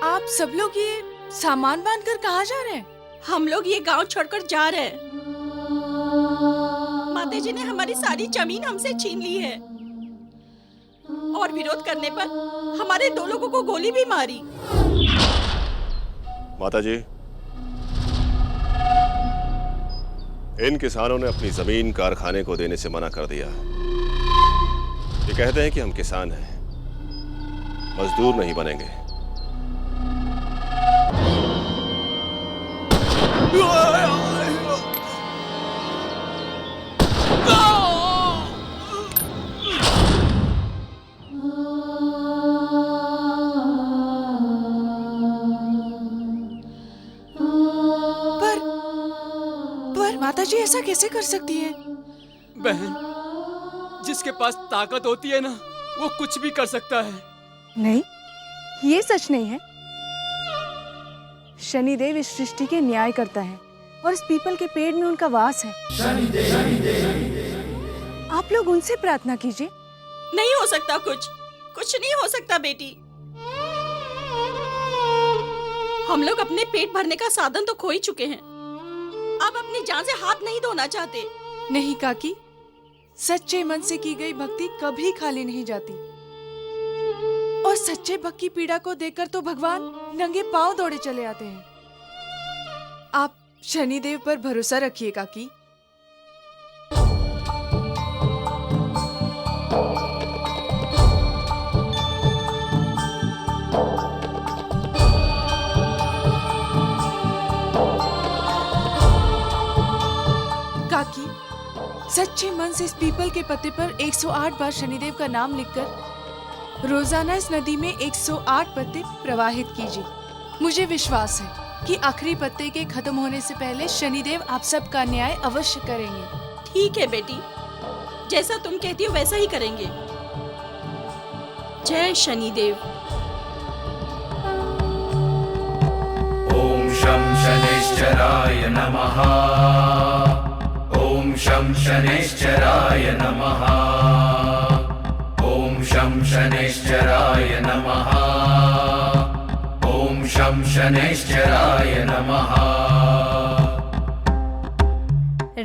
आप सब लोग ये सामान बांधकर कहाँ जा रहे हैं? हम लोग ये गांव छोड़कर जा रहे हैं। माता जी ने हमारी सारी जमीन हमसे छीन ली है और विरोध करने पर हमारे 2 लोगों को गोली भी मारी। माता जी, इन किसानों ने अपनी जमीन कारखाने को देने से मना कर दिया। ये कहते हैं कि हम किसान हैं, मजदूर नहीं बनेंगे। पर माता जी ऐसा कैसे कर सकती है? बहन, जिसके पास ताकत होती है ना, वो कुछ भी कर सकता है। नहीं, ये सच नहीं है। शनिदेव इस सृष्टि के न्याय करता है और इस पीपल के पेड़ में उनका वास है। आप लोग उनसे प्रार्थना कीजिए। नहीं हो सकता, कुछ नहीं हो सकता बेटी। हम लोग अपने पेट भरने का साधन तो खो ही चुके हैं। अब अपनी जान से हाथ नहीं धोना चाहते। नहीं काकी, सच्चे मन से की गई भक्ति कभी खाली नहीं जाती, और सच्चे भक्त की पीड़ा को देखकर तो भगवान नंगे पांव दौड़े चले आते हैं। आप शनिदेव पर भरोसा रखिए काकी। काकी, सच्चे मन से इस पीपल के पत्ते पर 108 बार शनिदेव का नाम लिखकर रोजाना इस नदी में 108 पत्ते प्रवाहित कीजिए। मुझे विश्वास है कि आखिरी पत्ते के खत्म होने से पहले शनिदेव आप सब का न्याय अवश्य करेंगे। ठीक है बेटी, जैसा तुम कहती हो वैसा ही करेंगे। जय शनिदेव। ओम शं शनैश्चराय नमः। ओम शं शनैश्चराय नमः। ओम शं शनैश्चराय नमः। ओम शं शनैश्चराय नमः।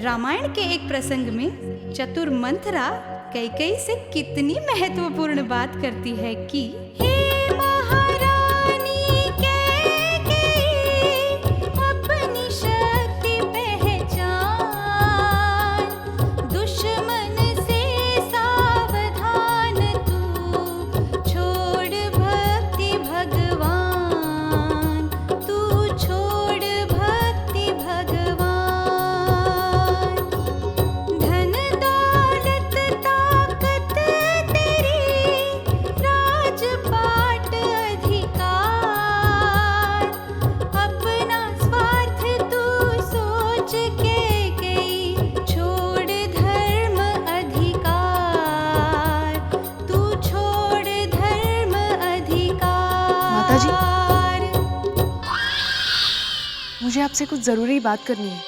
रामायण के एक प्रसंग में चतुर मंथरा कैकेयी से कितनी महत्वपूर्ण बात करती है कि हे महारानी कैकेयी, अपनी शक्ति पे आपसे कुछ जरूरी बात करनी है।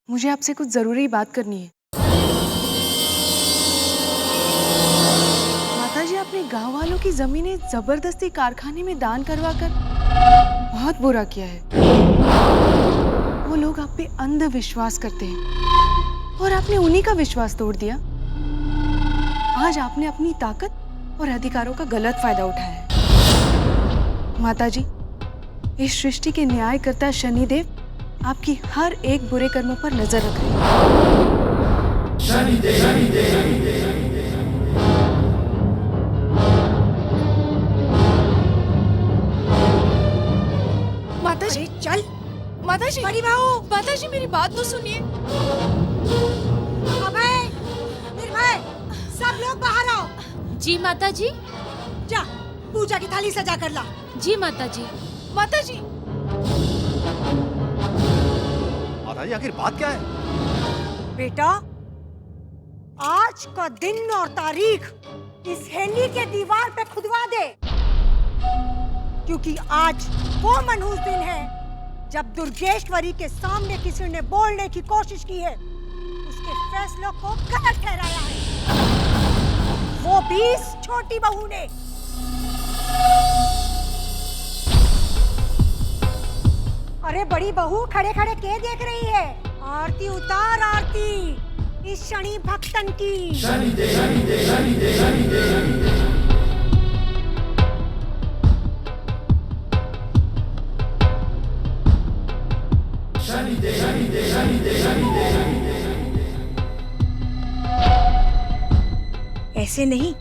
मुझे आपसे कुछ जरूरी बात करनी है। माताजी, आपने गांव वालों की जमीनें जबरदस्ती कारखाने में दान करवा कर बहुत बुरा किया है। वो लोग आप पे अंधविश्वास करते हैं और आपने उन्हीं का विश्वास तोड़ दिया। आज आपने अपनी ताकत और अधिकारों का गलत फायदा उठाया है। माताजी, इस सृष्टि के न्यायकर्ता शनिदेव आपकी हर एक बुरे कर्मों पर नजर रख रहे हैं। माताजी चल। माताजी, बड़ी बहू, माताजी मेरी बात तो सुनिए। अबे निर्भय, सब लोग बाहर आओ। जी माताजी। जा पूजा की थाली सजा कर ला। जी माताजी। माताजी, माताजी आखिर बात क्या है? बेटा, आज का दिन और तारीख इस हेली के दीवार पे खुदवा दे, क्योंकि आज वो मनहूस दिन है जब दुर्गेश्वरी के सामने किसी ने बोलने की कोशिश की है, उसके फैसलों को गलत ठहराया है, वो भी इस छोटी बहू ने। अरे बड़ी बहू, खड़े खड़े क्या देख रही है? आरती उतार, आरती इस शनि भक्तन की। शनि दे, शनि दे, शनि दे, शनि दे, शनि दे। शनि दे, शनि दे, शनि दे, शनि दे, शनि दे। ऐसे नहीं,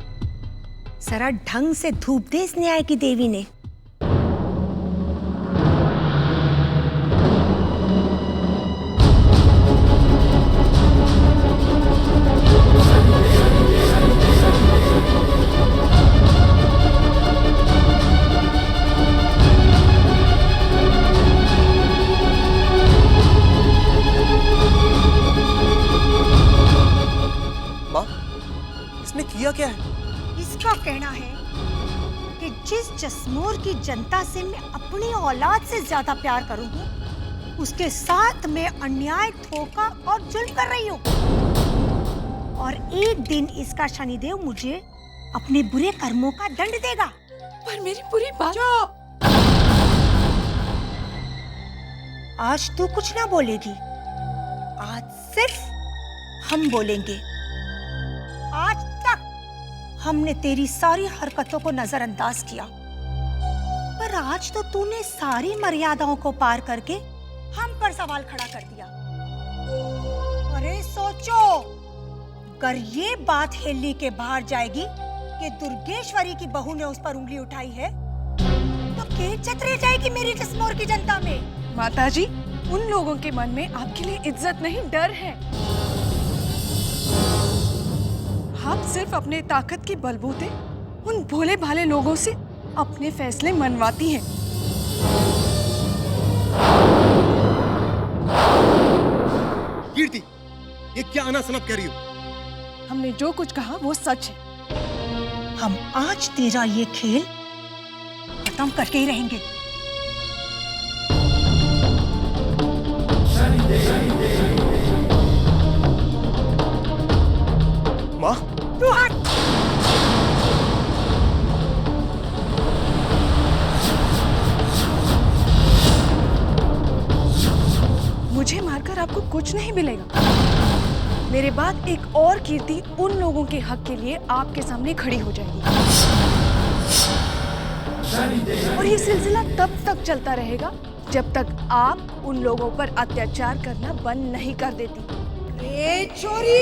जरा ढंग से धूप दे इस न्याय की देवी ने। किया क्या है? इसका कहना है कि जिस जसमोर की जनता से मैं अपनी औलाद से ज्यादा प्यार करूंगी, उसके साथ मैं अन्याय, धोखा और जुल्म कर रही हूँ। और एक दिन इसका शनिदेव मुझे अपने बुरे कर्मों का दंड देगा। पर मेरी पूरी बात। चुप! आज तू कुछ ना बोलेगी, आज सिर्फ हम बोलेंगे। आज तक हमने तेरी सारी हरकतों को नजरअंदाज किया, पर आज तो तूने सारी मर्यादाओं को पार करके हम पर सवाल खड़ा कर दिया। अरे सोचो, अगर ये बात हेली के बाहर जाएगी कि दुर्गेश्वरी की बहू ने उस पर उंगली उठाई है, तो क्या इज्जत रह जाएगी मेरी जसमोर की जनता में? माताजी, उन लोगों के मन में आपके लिए इज्जत नहीं, डर है। आप सिर्फ अपने ताकत के बलबूते उन भोले भाले लोगों से अपने फैसले मनवाती हैं। कीर्ति, ये क्या अनासनप कह रही हो? हमने जो कुछ कहा वो सच है। हम आज तेरा ये खेल खत्म करके ही रहेंगे। माँ, तू हट। मुझे मारकर आपको कुछ नहीं मिलेगा। मेरे बाद एक और कीर्ति उन लोगों के हक के लिए आपके सामने खड़ी हो जाएगी, और ये सिलसिला तब तक चलता रहेगा जब तक आप उन लोगों पर अत्याचार करना बंद नहीं कर देती। ए चोरी!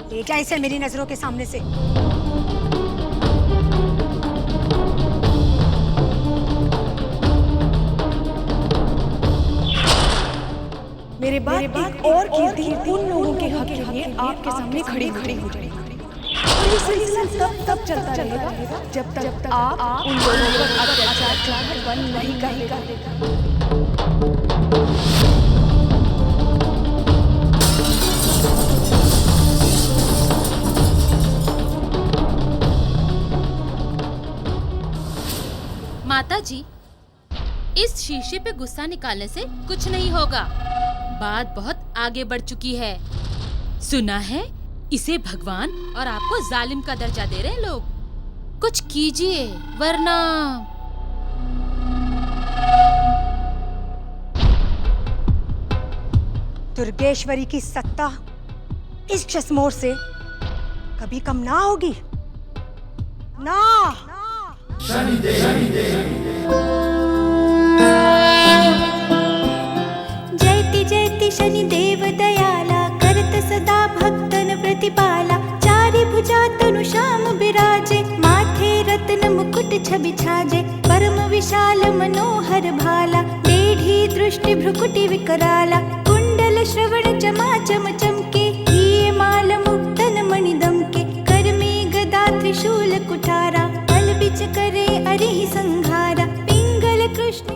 ले जा इसे मेरी नजरों के सामने से। मेरे बाद एक और कीर्ति उन लोगों के हक के लिए आपके सामने खड़ी हो जाएगी, और ये सिलसिला तब चलता रहेगा जब तक आप उन लोगों पर अत्याचार बंद नहीं कर देगा। जी, इस शीशे पे गुस्सा निकालने से कुछ नहीं होगा। बात बहुत आगे बढ़ चुकी है। सुना है इसे भगवान और आपको जालिम का दर्जा दे रहे हैं लोग। कुछ कीजिए वरना। दुर्गेश्वरी की सत्ता इस चश्मोर से कभी कम ना होगी ना। जयति जयति शनिदेव दयाला करत सदा भक्तन प्रतिपाला। चारि भुजा तनु श्याम बिराजे माथे रत्न मुकुट छवि छाजे। परम विशाल मनोहर भाला टेढ़ी दृष्टि भ्रुकुटि विकराला। कुंडल श्रवण चमाचम चमके हिये माल मुक्तन मणिदम के। कर में गदा त्रिशूल कुठारा बल बिच करे अरिहि संघारा। पिंगल कृष्ण।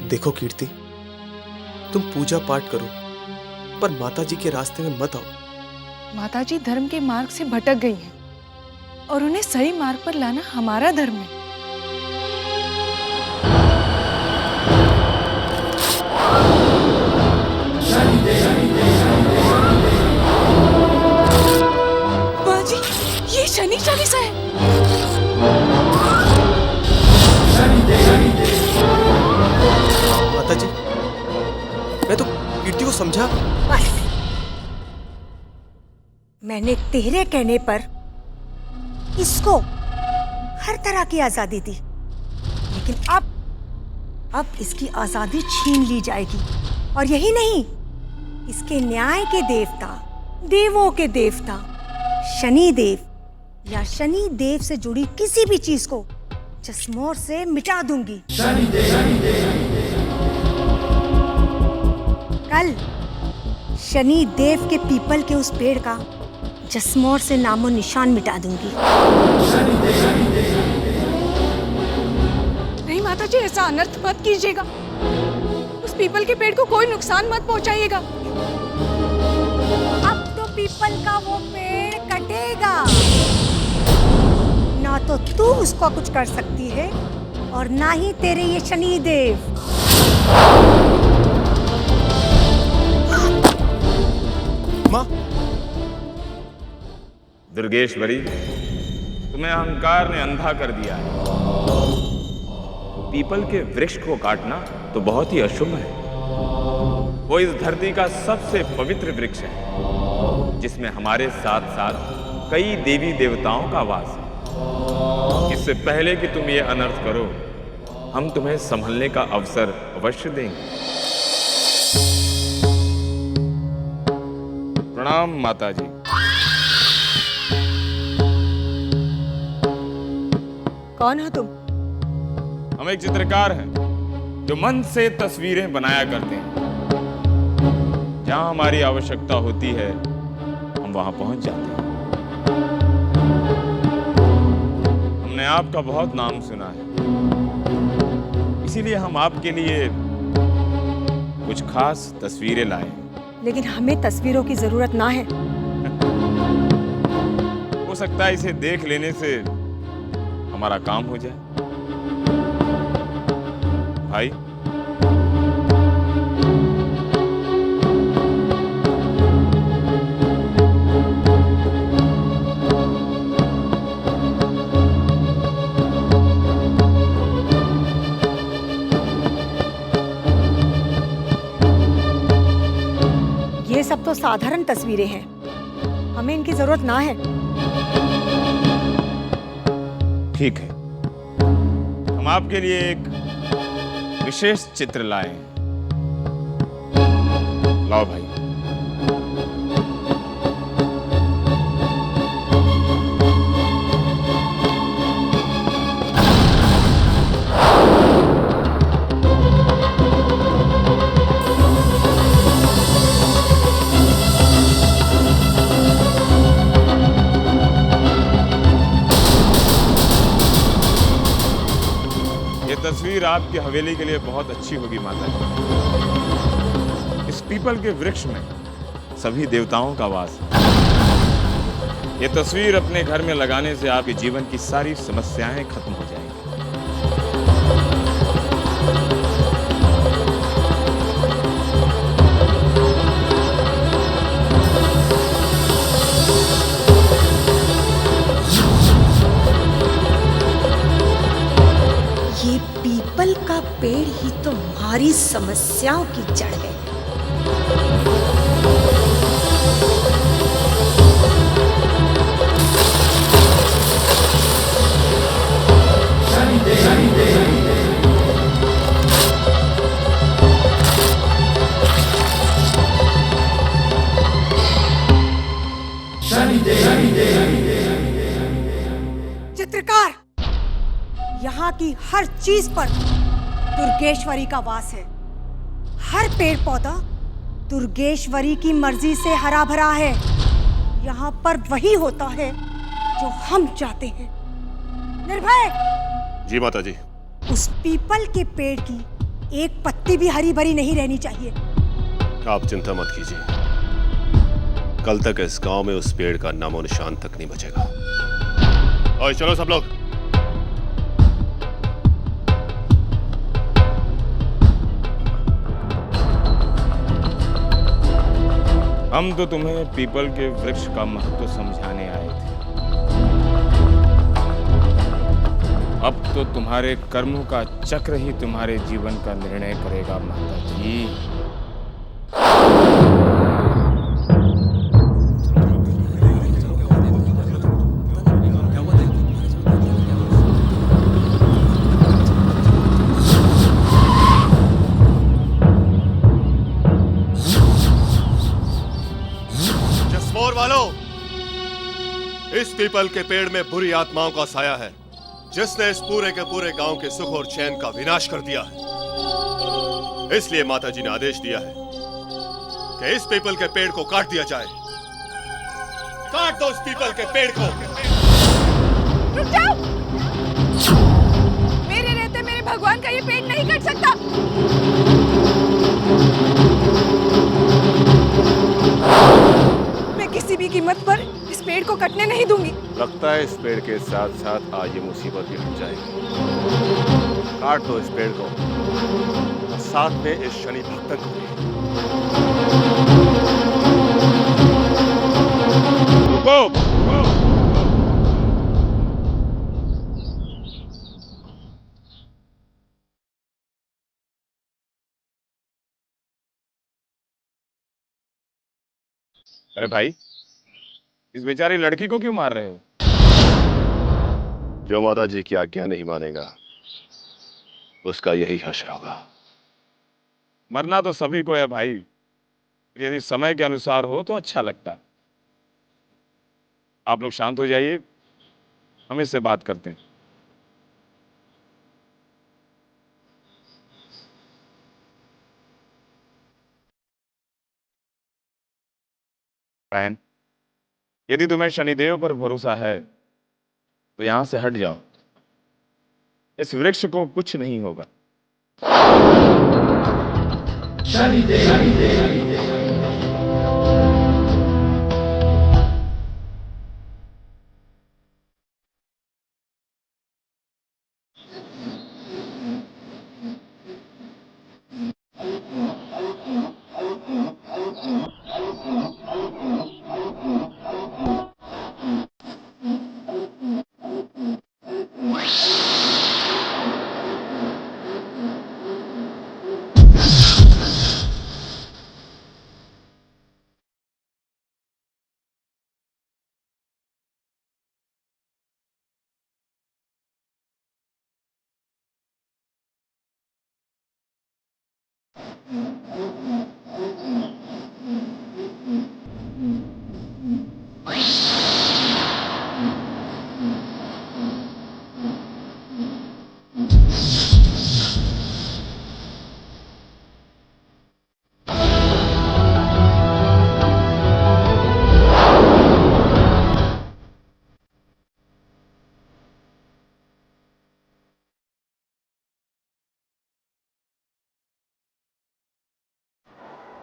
देखो कीर्ति, तुम पूजा पाठ करो पर माताजी के रास्ते में मत आओ। माताजी धर्म के मार्ग से भटक गई हैं और उन्हें सही मार्ग पर लाना हमारा धर्म है। बाजी, ये शनि चालीसा है। माताजी, मैं तो कीर्ति को समझा। बस, मैंने तेरे कहने पर इसको हर तरह की आजादी दी, लेकिन अब इसकी आजादी छीन ली जाएगी। और यही नहीं, इसके न्याय के देवता, देवों के देवता शनि देव या शनि देव से जुड़ी किसी भी चीज को चश्मोर से मिटा दूंगी। कल शनि देव के पीपल के उस पेड़ का जसमोर से नामो निशान मिटा दूंगी। नहीं माताजी, ऐसा अनर्थ मत कीजिएगा। उस पीपल के पेड़ को कोई नुकसान मत पहुंचाइएगा। अब तो पीपल का वो पेड़ कटेगा। ना तो तू उसको कुछ कर सकती है और ना ही तेरे ये शनि देव। माँ, दुर्गेश्वरी, तुम्हें अहंकार ने अंधा कर दिया है। पीपल के वृक्ष को काटना तो बहुत ही अशुभ है। वो इस धरती का सबसे पवित्र वृक्ष है, जिसमें हमारे साथ साथ कई देवी देवताओं का वास है। इससे पहले कि तुम ये अनर्थ करो, हम तुम्हें संभलने का अवसर अवश्य देंगे। प्रणाम माताजी। कौन हो तुम? हम एक चित्रकार हैं जो मन से तस्वीरें बनाया करते हैं। जहां हमारी आवश्यकता होती है हम वहां पहुंच जाते हैं। हमने आपका बहुत नाम सुना है, इसीलिए हम आपके लिए कुछ खास तस्वीरें लाए हैं। लेकिन हमें तस्वीरों की जरूरत ना है। हो सकता है इसे देख लेने से हमारा काम हो जाए। भाई, ये सब तो साधारण तस्वीरें हैं, हमें इनकी जरूरत ना है। ठीक है, हम आपके लिए एक विशेष चित्र लाए हैं। लाओ भाई। तस्वीर आपकी हवेली के लिए बहुत अच्छी होगी माता जी। इस पीपल के वृक्ष में सभी देवताओं का वास है। ये तस्वीर अपने घर में लगाने से आपके जीवन की सारी समस्याएं खत्म हो जाएंगी। पेड़ ही तुम्हारी समस्याओं की जड़ है। चित्रकार, यहाँ की हर चीज पर दुर्गेश्वरी का वास है। हर पेड़ पौधा दुर्गेश्वरी की मर्जी से हरा भरा है। यहाँ पर वही होता है जो हम चाहते हैं। निर्भय, जी माता जी। उस पीपल के पेड़ की एक पत्ती भी हरी भरी नहीं रहनी चाहिए। आप चिंता मत कीजिए, कल तक इस गांव में उस पेड़ का नामो निशान तक नहीं बचेगा। और चलो सब लोग। हम तो तुम्हें पीपल के वृक्ष का महत्व समझाने आए थे। अब तो तुम्हारे कर्मों का चक्र ही तुम्हारे जीवन का निर्णय करेगा माता जी। जसमोर वालों, इस पीपल के पेड़ में बुरी आत्माओं का साया है, जिसने इस पूरे के पूरे गांव के सुख और चैन का विनाश कर दिया है। इसलिए माताजी ने आदेश दिया है कि इस पीपल के पेड़ को काट दिया जाए। काट दो इस पीपल के पेड़ को। रुक जाओ! मेरे रहते मेरे भगवान का ये पेड़ नहीं कट सकता। मैं किसी भी कीमत पर इस पेड़ को कटने नहीं दूंगी। लगता है इस पेड़ के साथ साथ आज ये मुसीबत भी हट जाएगी। काट दो इस पेड़ को और साथ में इस शनि भक्तन को भी। रुको! अरे भाई, इस बेचारी लड़की को क्यों मार रहे हो? जो माता जी की आज्ञा नहीं मानेगा उसका यही हश्र होगा। मरना तो सभी को है भाई, यदि समय के अनुसार हो तो अच्छा लगता है। आप लोग शांत हो जाइए, हम इससे बात करते हैं। बहन, यदि तुम्हें शनिदेव पर भरोसा है तो यहां से हट जाओ। इस वृक्ष को कुछ नहीं होगा। शनिदेव।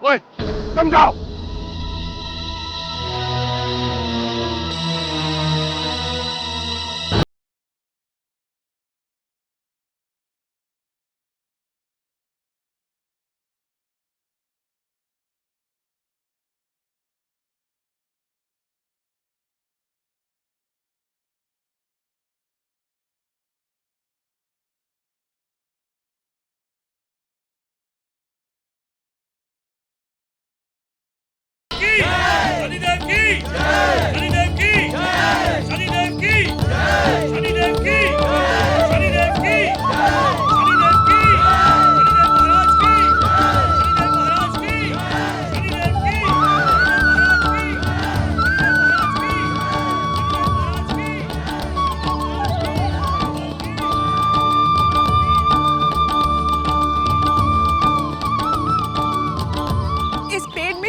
ओए, समझाओ।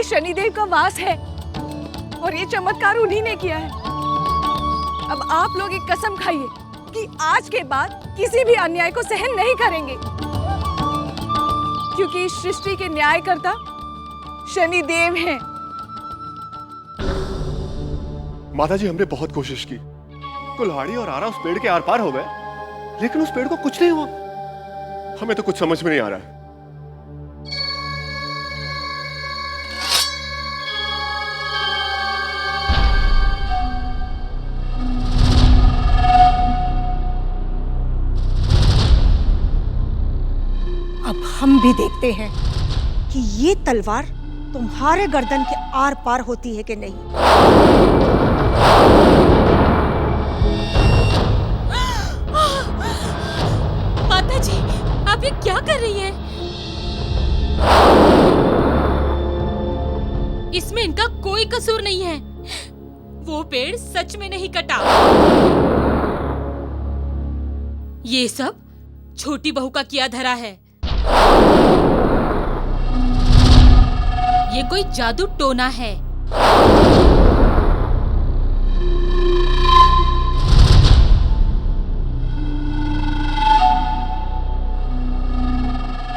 शनिदेव का वास है और ये चमत्कार उन्हीं ने किया है। अब आप लोग एक कसम खाइए कि आज के बाद किसी भी अन्याय को सहन नहीं करेंगे, क्योंकि इस सृष्टि के न्यायकर्ता शनिदेव हैं। माताजी, हमने बहुत कोशिश की। कुल्हाड़ी और आरा उस पेड़ के आर पार हो गए, लेकिन उस पेड़ को कुछ नहीं हुआ। हमें तो कुछ समझ में नहीं आ रहा है। अब हम भी देखते हैं कि ये तलवार तुम्हारे गर्दन के आर पार होती है कि नहीं। माताजी, आप ये क्या कर रही हैं? इसमें इनका कोई कसूर नहीं है। वो पेड़ सच में नहीं कटा। ये सब छोटी बहू का किया धरा है। ये कोई जादू टोना है।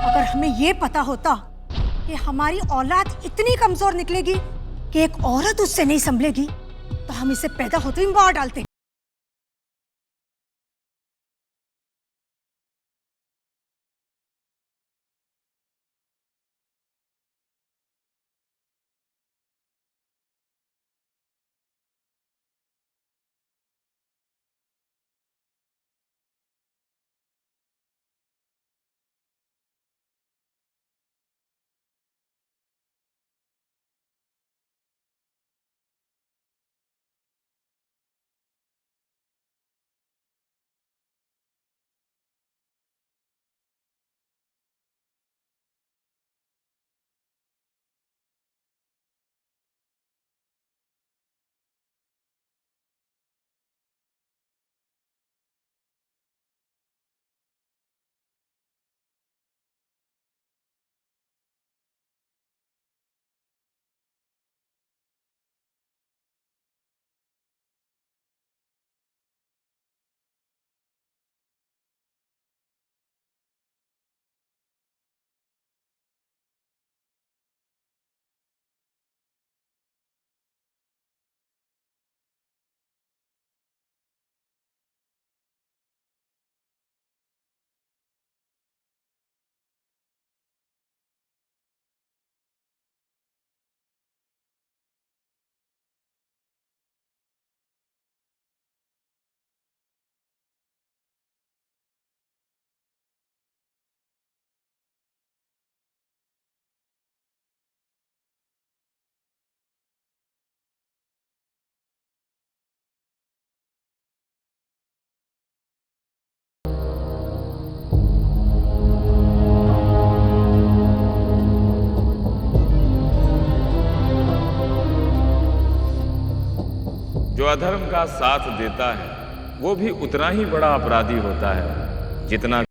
अगर हमें ये पता होता कि हमारी औलाद इतनी कमजोर निकलेगी कि एक औरत उससे नहीं संभलेगी, तो हम इसे पैदा होते ही मार डालते। जो अधर्म का साथ देता है वो भी उतना ही बड़ा अपराधी होता है जितना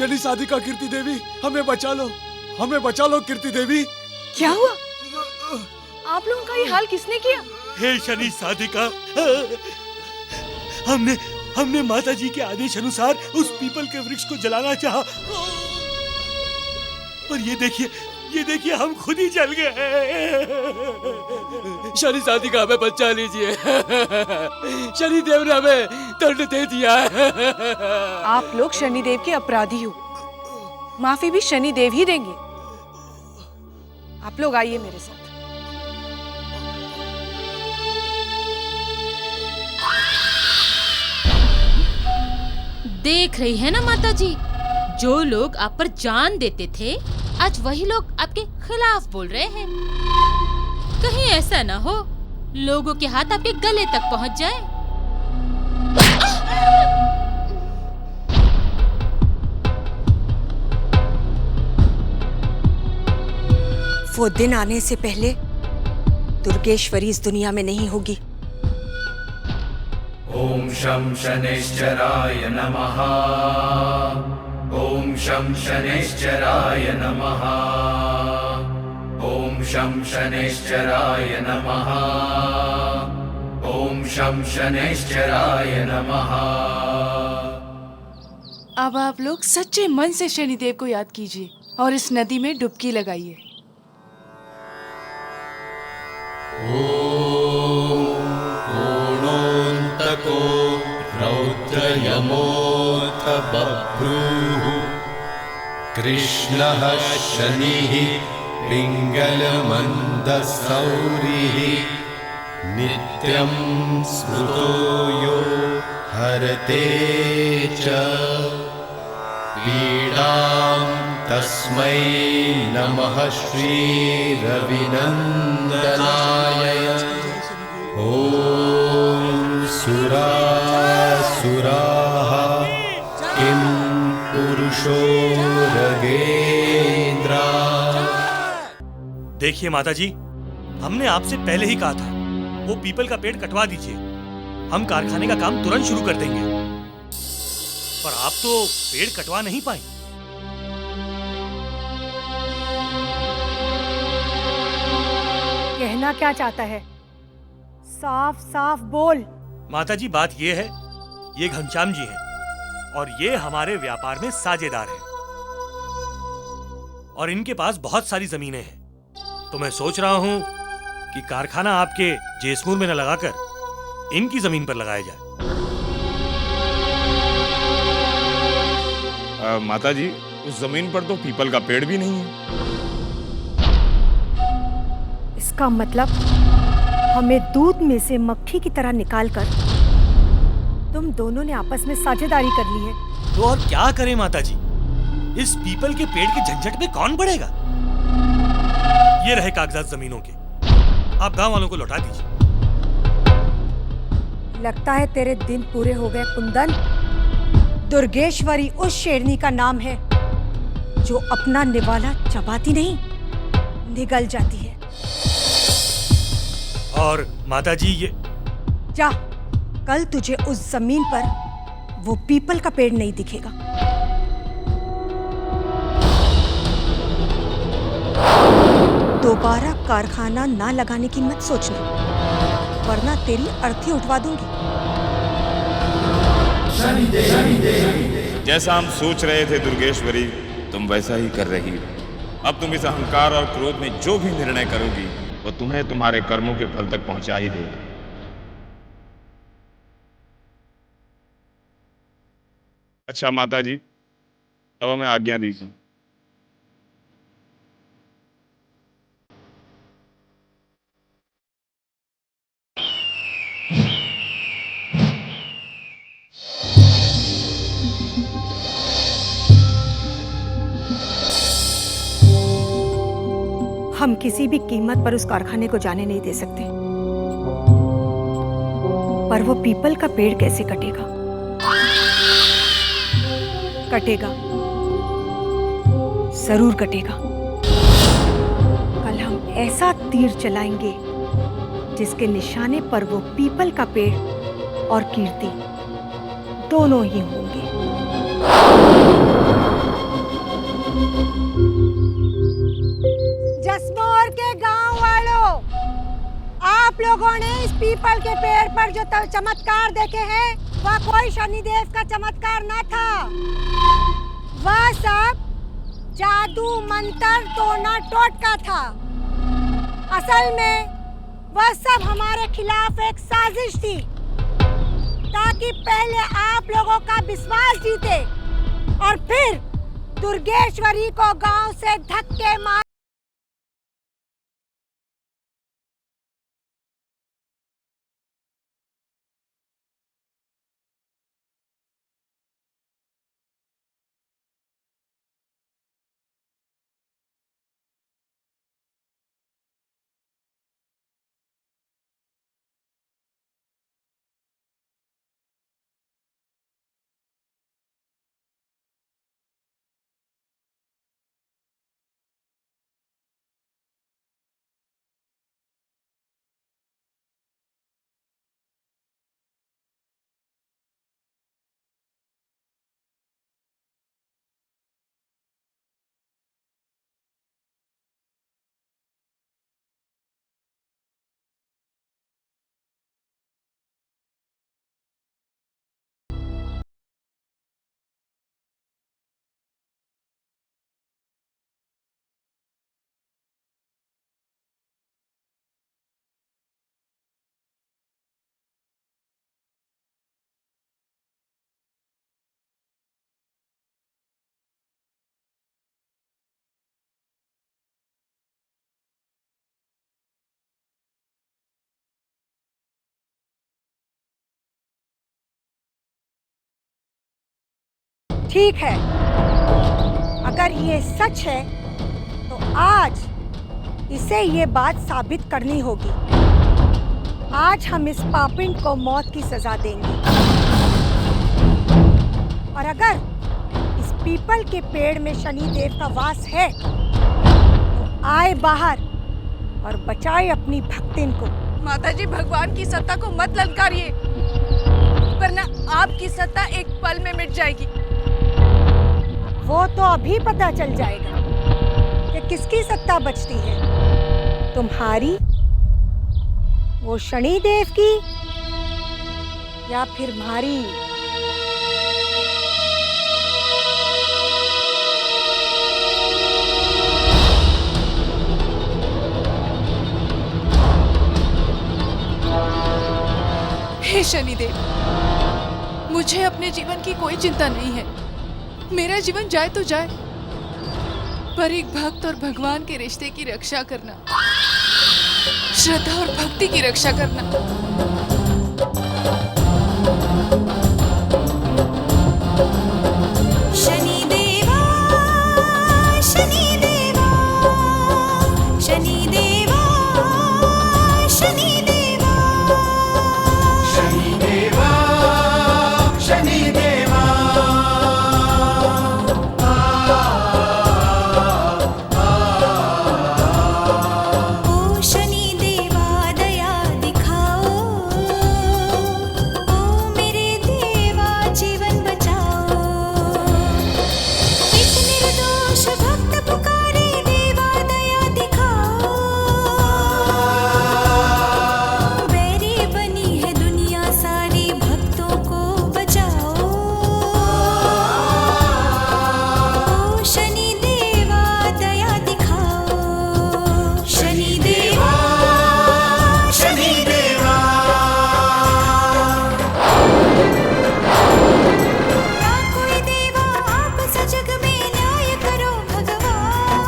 शनि साधिका कीर्ति देवी, हमें बचा लो, हमें बचा लो कीर्ति देवी। क्या हुआ? आप लोगों का ये हाल किसने किया? हे शनि साधिका, हमने माता जी के आदेश अनुसार उस पीपल के वृक्ष को जलाना चाहा, पर ये देखिए हम खुद ही जल गए। शनि साधिका हमें बचा लीजिए, शनि देव ने हमें दंड दे दिया है। आप लोग शनिदेव के अपराधी हो, माफी भी शनिदेव ही देंगे। आप लोग आइए मेरे साथ। देख रही है ना माता जी, जो लोग आप पर जान देते थे आज वही लोग आपके खिलाफ बोल रहे हैं। कहीं ऐसा ना हो लोगों के हाथ आपके गले तक पहुंच जाए। वो दिन आने से पहले दुर्गेश्वरी इस दुनिया में नहीं होगी। ओम शं शनैश्चराय नमः। ओम शं शनैश्चराय नमः। ओम शं शनैश्चराय नमः। ओम शं शनैश्चराय नमः। अब आप लोग सच्चे मन से शनिदेव को याद कीजिए और इस नदी में डुबकी लगाइए। कोणोऽन्तको रौद्रयमोऽथ बभ्रूः। कृष्णः शनिः पिङ्गलमन्दसौरिः। नित्यं स्मृतो यो हरते च पीडां तस्मै नमः श्रीरविनन्दनाय। ॐ सुरासुराः किं पुरुषो रगेन्द्रा। देखिए माता जी, हमने आपसे पहले ही कहा था वो पीपल का पेड़ कटवा दीजिए, हम कारखाने का काम तुरंत शुरू कर देंगे, पर आप तो पेड़ कटवा नहीं पाए। कहना क्या चाहता है? साफ साफ बोल। माता जी बात ये है, ये घनश्याम जी हैं और ये हमारे व्यापार में साझेदार हैं और इनके पास बहुत सारी जमीनें हैं, तो मैं सोच रहा हूं कि कारखाना आपके जैसमूर में न लगाकर इनकी जमीन पर लगाया जाए। माता जी, उस जमीन पर तो पीपल का पेड़ भी नहीं है। इसका मतलब हमें दूध में से मक्खी की तरह निकालकर तुम दोनों ने आपस में साझेदारी कर ली है। तो और क्या करें माता जी, इस पीपल के पेड़ के झंझट में कौन पड़ेगा। ये रहे कागजात जमीनों के, आप गांव वालों को लौटा दीजिए। लगता है तेरे दिन पूरे हो गए कुंदन। दुर्गेश्वरी उस शेरनी का नाम है जो अपना निवाला चबाती नहीं, निगल जाती है। और माता जी ये जा, कल तुझे उस जमीन पर वो पीपल का पेड़ नहीं दिखेगा। दोबारा कारखाना ना लगाने की मत सोचना, वरना तेरी अर्थी उठवा दूंगी। जैसा हम सोच रहे थे दुर्गेश्वरी, तुम वैसा ही कर रही हो। अब तुम इस अहंकार और क्रोध में जो भी निर्णय करोगी वो तुम्हें तुम्हारे कर्मों के फल तक पहुंचा ही देगा। अच्छा माता जी, अब हमें आज्ञा दीजिए। हम किसी भी कीमत पर उस कारखाने को जाने नहीं दे सकते, पर वो पीपल का पेड़ कैसे कटेगा? कटेगा, जरूर कटेगा। कल हम ऐसा तीर चलाएंगे जिसके निशाने पर वो पीपल का पेड़ और कीर्ति दोनों ही होंगे। लोगों ने इस पीपल के पेड़ पर जो चमत्कार देखे हैं वह कोई शनिदेव का चमत्कार न था। वह सब जादू मंत्र टोना टोटका था। असल में वह सब हमारे खिलाफ एक साजिश थी ताकि पहले आप लोगों का विश्वास जीते और फिर दुर्गेश्वरी को गांव से धक्के मार ठीक है, अगर ये सच है तो आज इसे ये बात साबित करनी होगी। आज हम इस पापिन को मौत की सजा देंगे और अगर इस पीपल के पेड़ में शनिदेव का वास है तो आए बाहर और बचाए अपनी भक्तिन को। माताजी, भगवान की सत्ता को मत ललकारिए, वरना आपकी सत्ता एक पल में मिट जाएगी। वो तो अभी पता चल जाएगा कि किसकी सत्ता बचती है, तुम्हारी, वो शनिदेव की या फिर हमारी। हे शनिदेव, मुझे अपने जीवन की कोई चिंता नहीं है। मेरा जीवन जाए तो जाए, पर एक भक्त और भगवान के रिश्ते की रक्षा करना, श्रद्धा और भक्ति की रक्षा करना। शनिदेवा शनिदेवा शनिदेवा शनिदेवा शनिदेवा शनिदेवा ओ शनिदेवा दया दिखाओ, ओ मेरे देवा जीवन बचाओ। एक निर्दोष भक्त पुकारे, देवा दया दिखाओ। बैरी बनी है दुनिया सारी, भक्तों को बचाओ। ओ शनिदेवा दया दिखाओ, शनिदेवा शनिदेवा ना कोई देवा आप सा जग में, न्याय करो भगवान।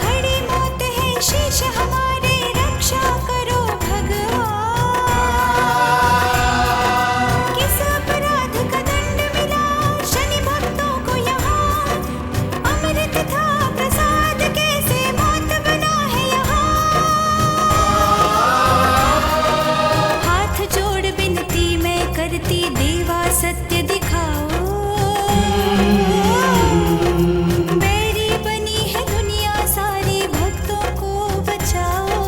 खड़ी मौत है शीश हमारे, रक्षा करो भगवान। किस अपराध का दंड मिला शनि भक्तों को यहाँ, अमृत था प्रसाद कैसे मौत बना है यहाँ। हाथ जोड़ विनती मैं करती, देवा सत्य दिखाओ। बैरी बनी है दुनिया सारी, भक्तों को बचाओ।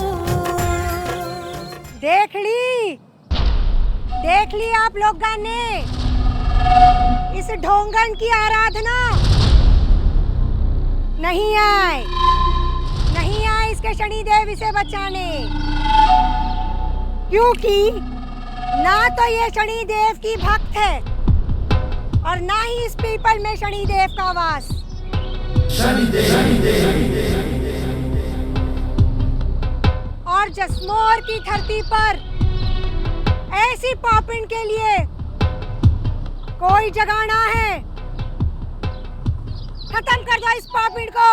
देख ली आप लोगों ने इस ढोंगन की आराधना। नहीं आए इसके शनिदेव इसे बचाने, क्योंकि ना तो ये शनिदेव की भक्त है और ना ही इस पीपल में शनिदेव का वास। और जसमोर की धरती पर ऐसी पापिन के लिए कोई जगह ना है। खत्म कर दो इस पापिन को।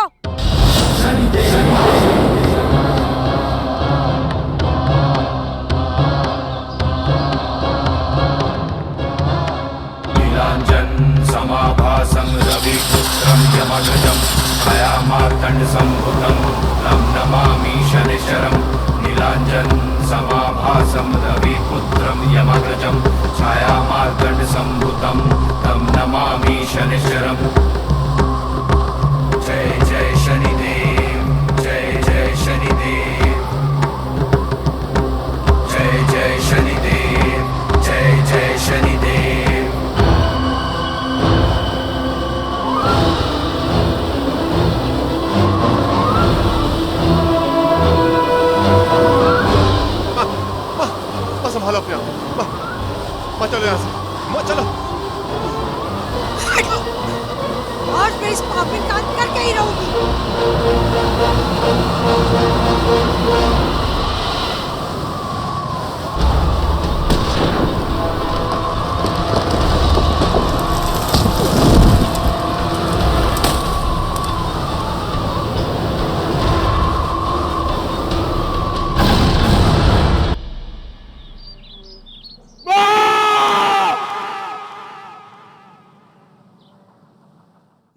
नीलांजन समाभासं रविपुत्रं यमगजं छायामार्तण्ड संभुतं तं नमामि शनिश्चरम्। नीलांजन समाभासं रविपुत्रं यमगजं छायामार्तण्ड संभुतं तं नमामि शनिश्चरम्। जय जय शनिदेव, जय जय शनिदेव, जय जय शनिदेव, जय जय शनिदेव। संभालो अपने आप, मत चलो यहाँ से, मत चलो। आज मैं इस पापिन का अंत करके ही रहूंगी।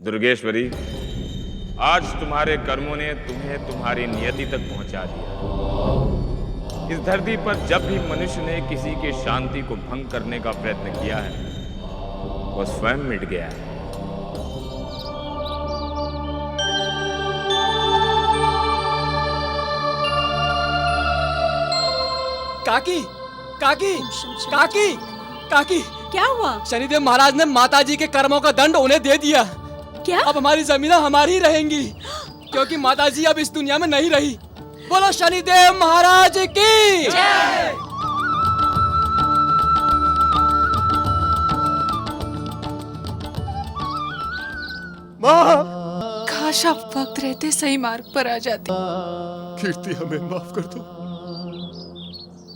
दुर्गेश्वरी, आज तुम्हारे कर्मों ने तुम्हें तुम्हारी नियति तक पहुंचा दिया। इस धरती पर जब भी मनुष्य ने किसी के शांति को भंग करने का प्रयत्न किया है, वो स्वयं मिट गया है। काकी, काकी, काकी, काकी, क्या हुआ? शनिदेव महाराज ने माताजी के कर्मों का दंड उन्हें दे दिया। क्या? अब हमारी जमीनें हमारी ही रहेंगी, क्योंकि माताजी अब इस दुनिया में नहीं रही। बोलो शनिदेव महाराज की जय। काश आप वक्त रहते सही मार्ग पर आ जाते। कीर्ति, हमें माफ कर दो।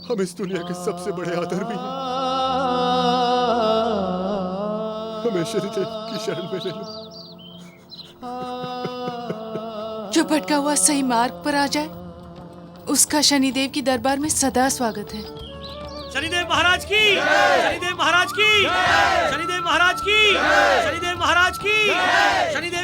हम इस दुनिया के सबसे बड़े अधर्मी हैं। हमें शनिदेव की शरण में ले लो। जो भटका हुआ सही मार्ग पर आ जाए, उसका शनिदेव की दरबार में सदा स्वागत है। शनिदेव महाराज की, शनिदेव महाराज की, शनिदेव महाराज की, शनिदेव महाराज की, शनिदेव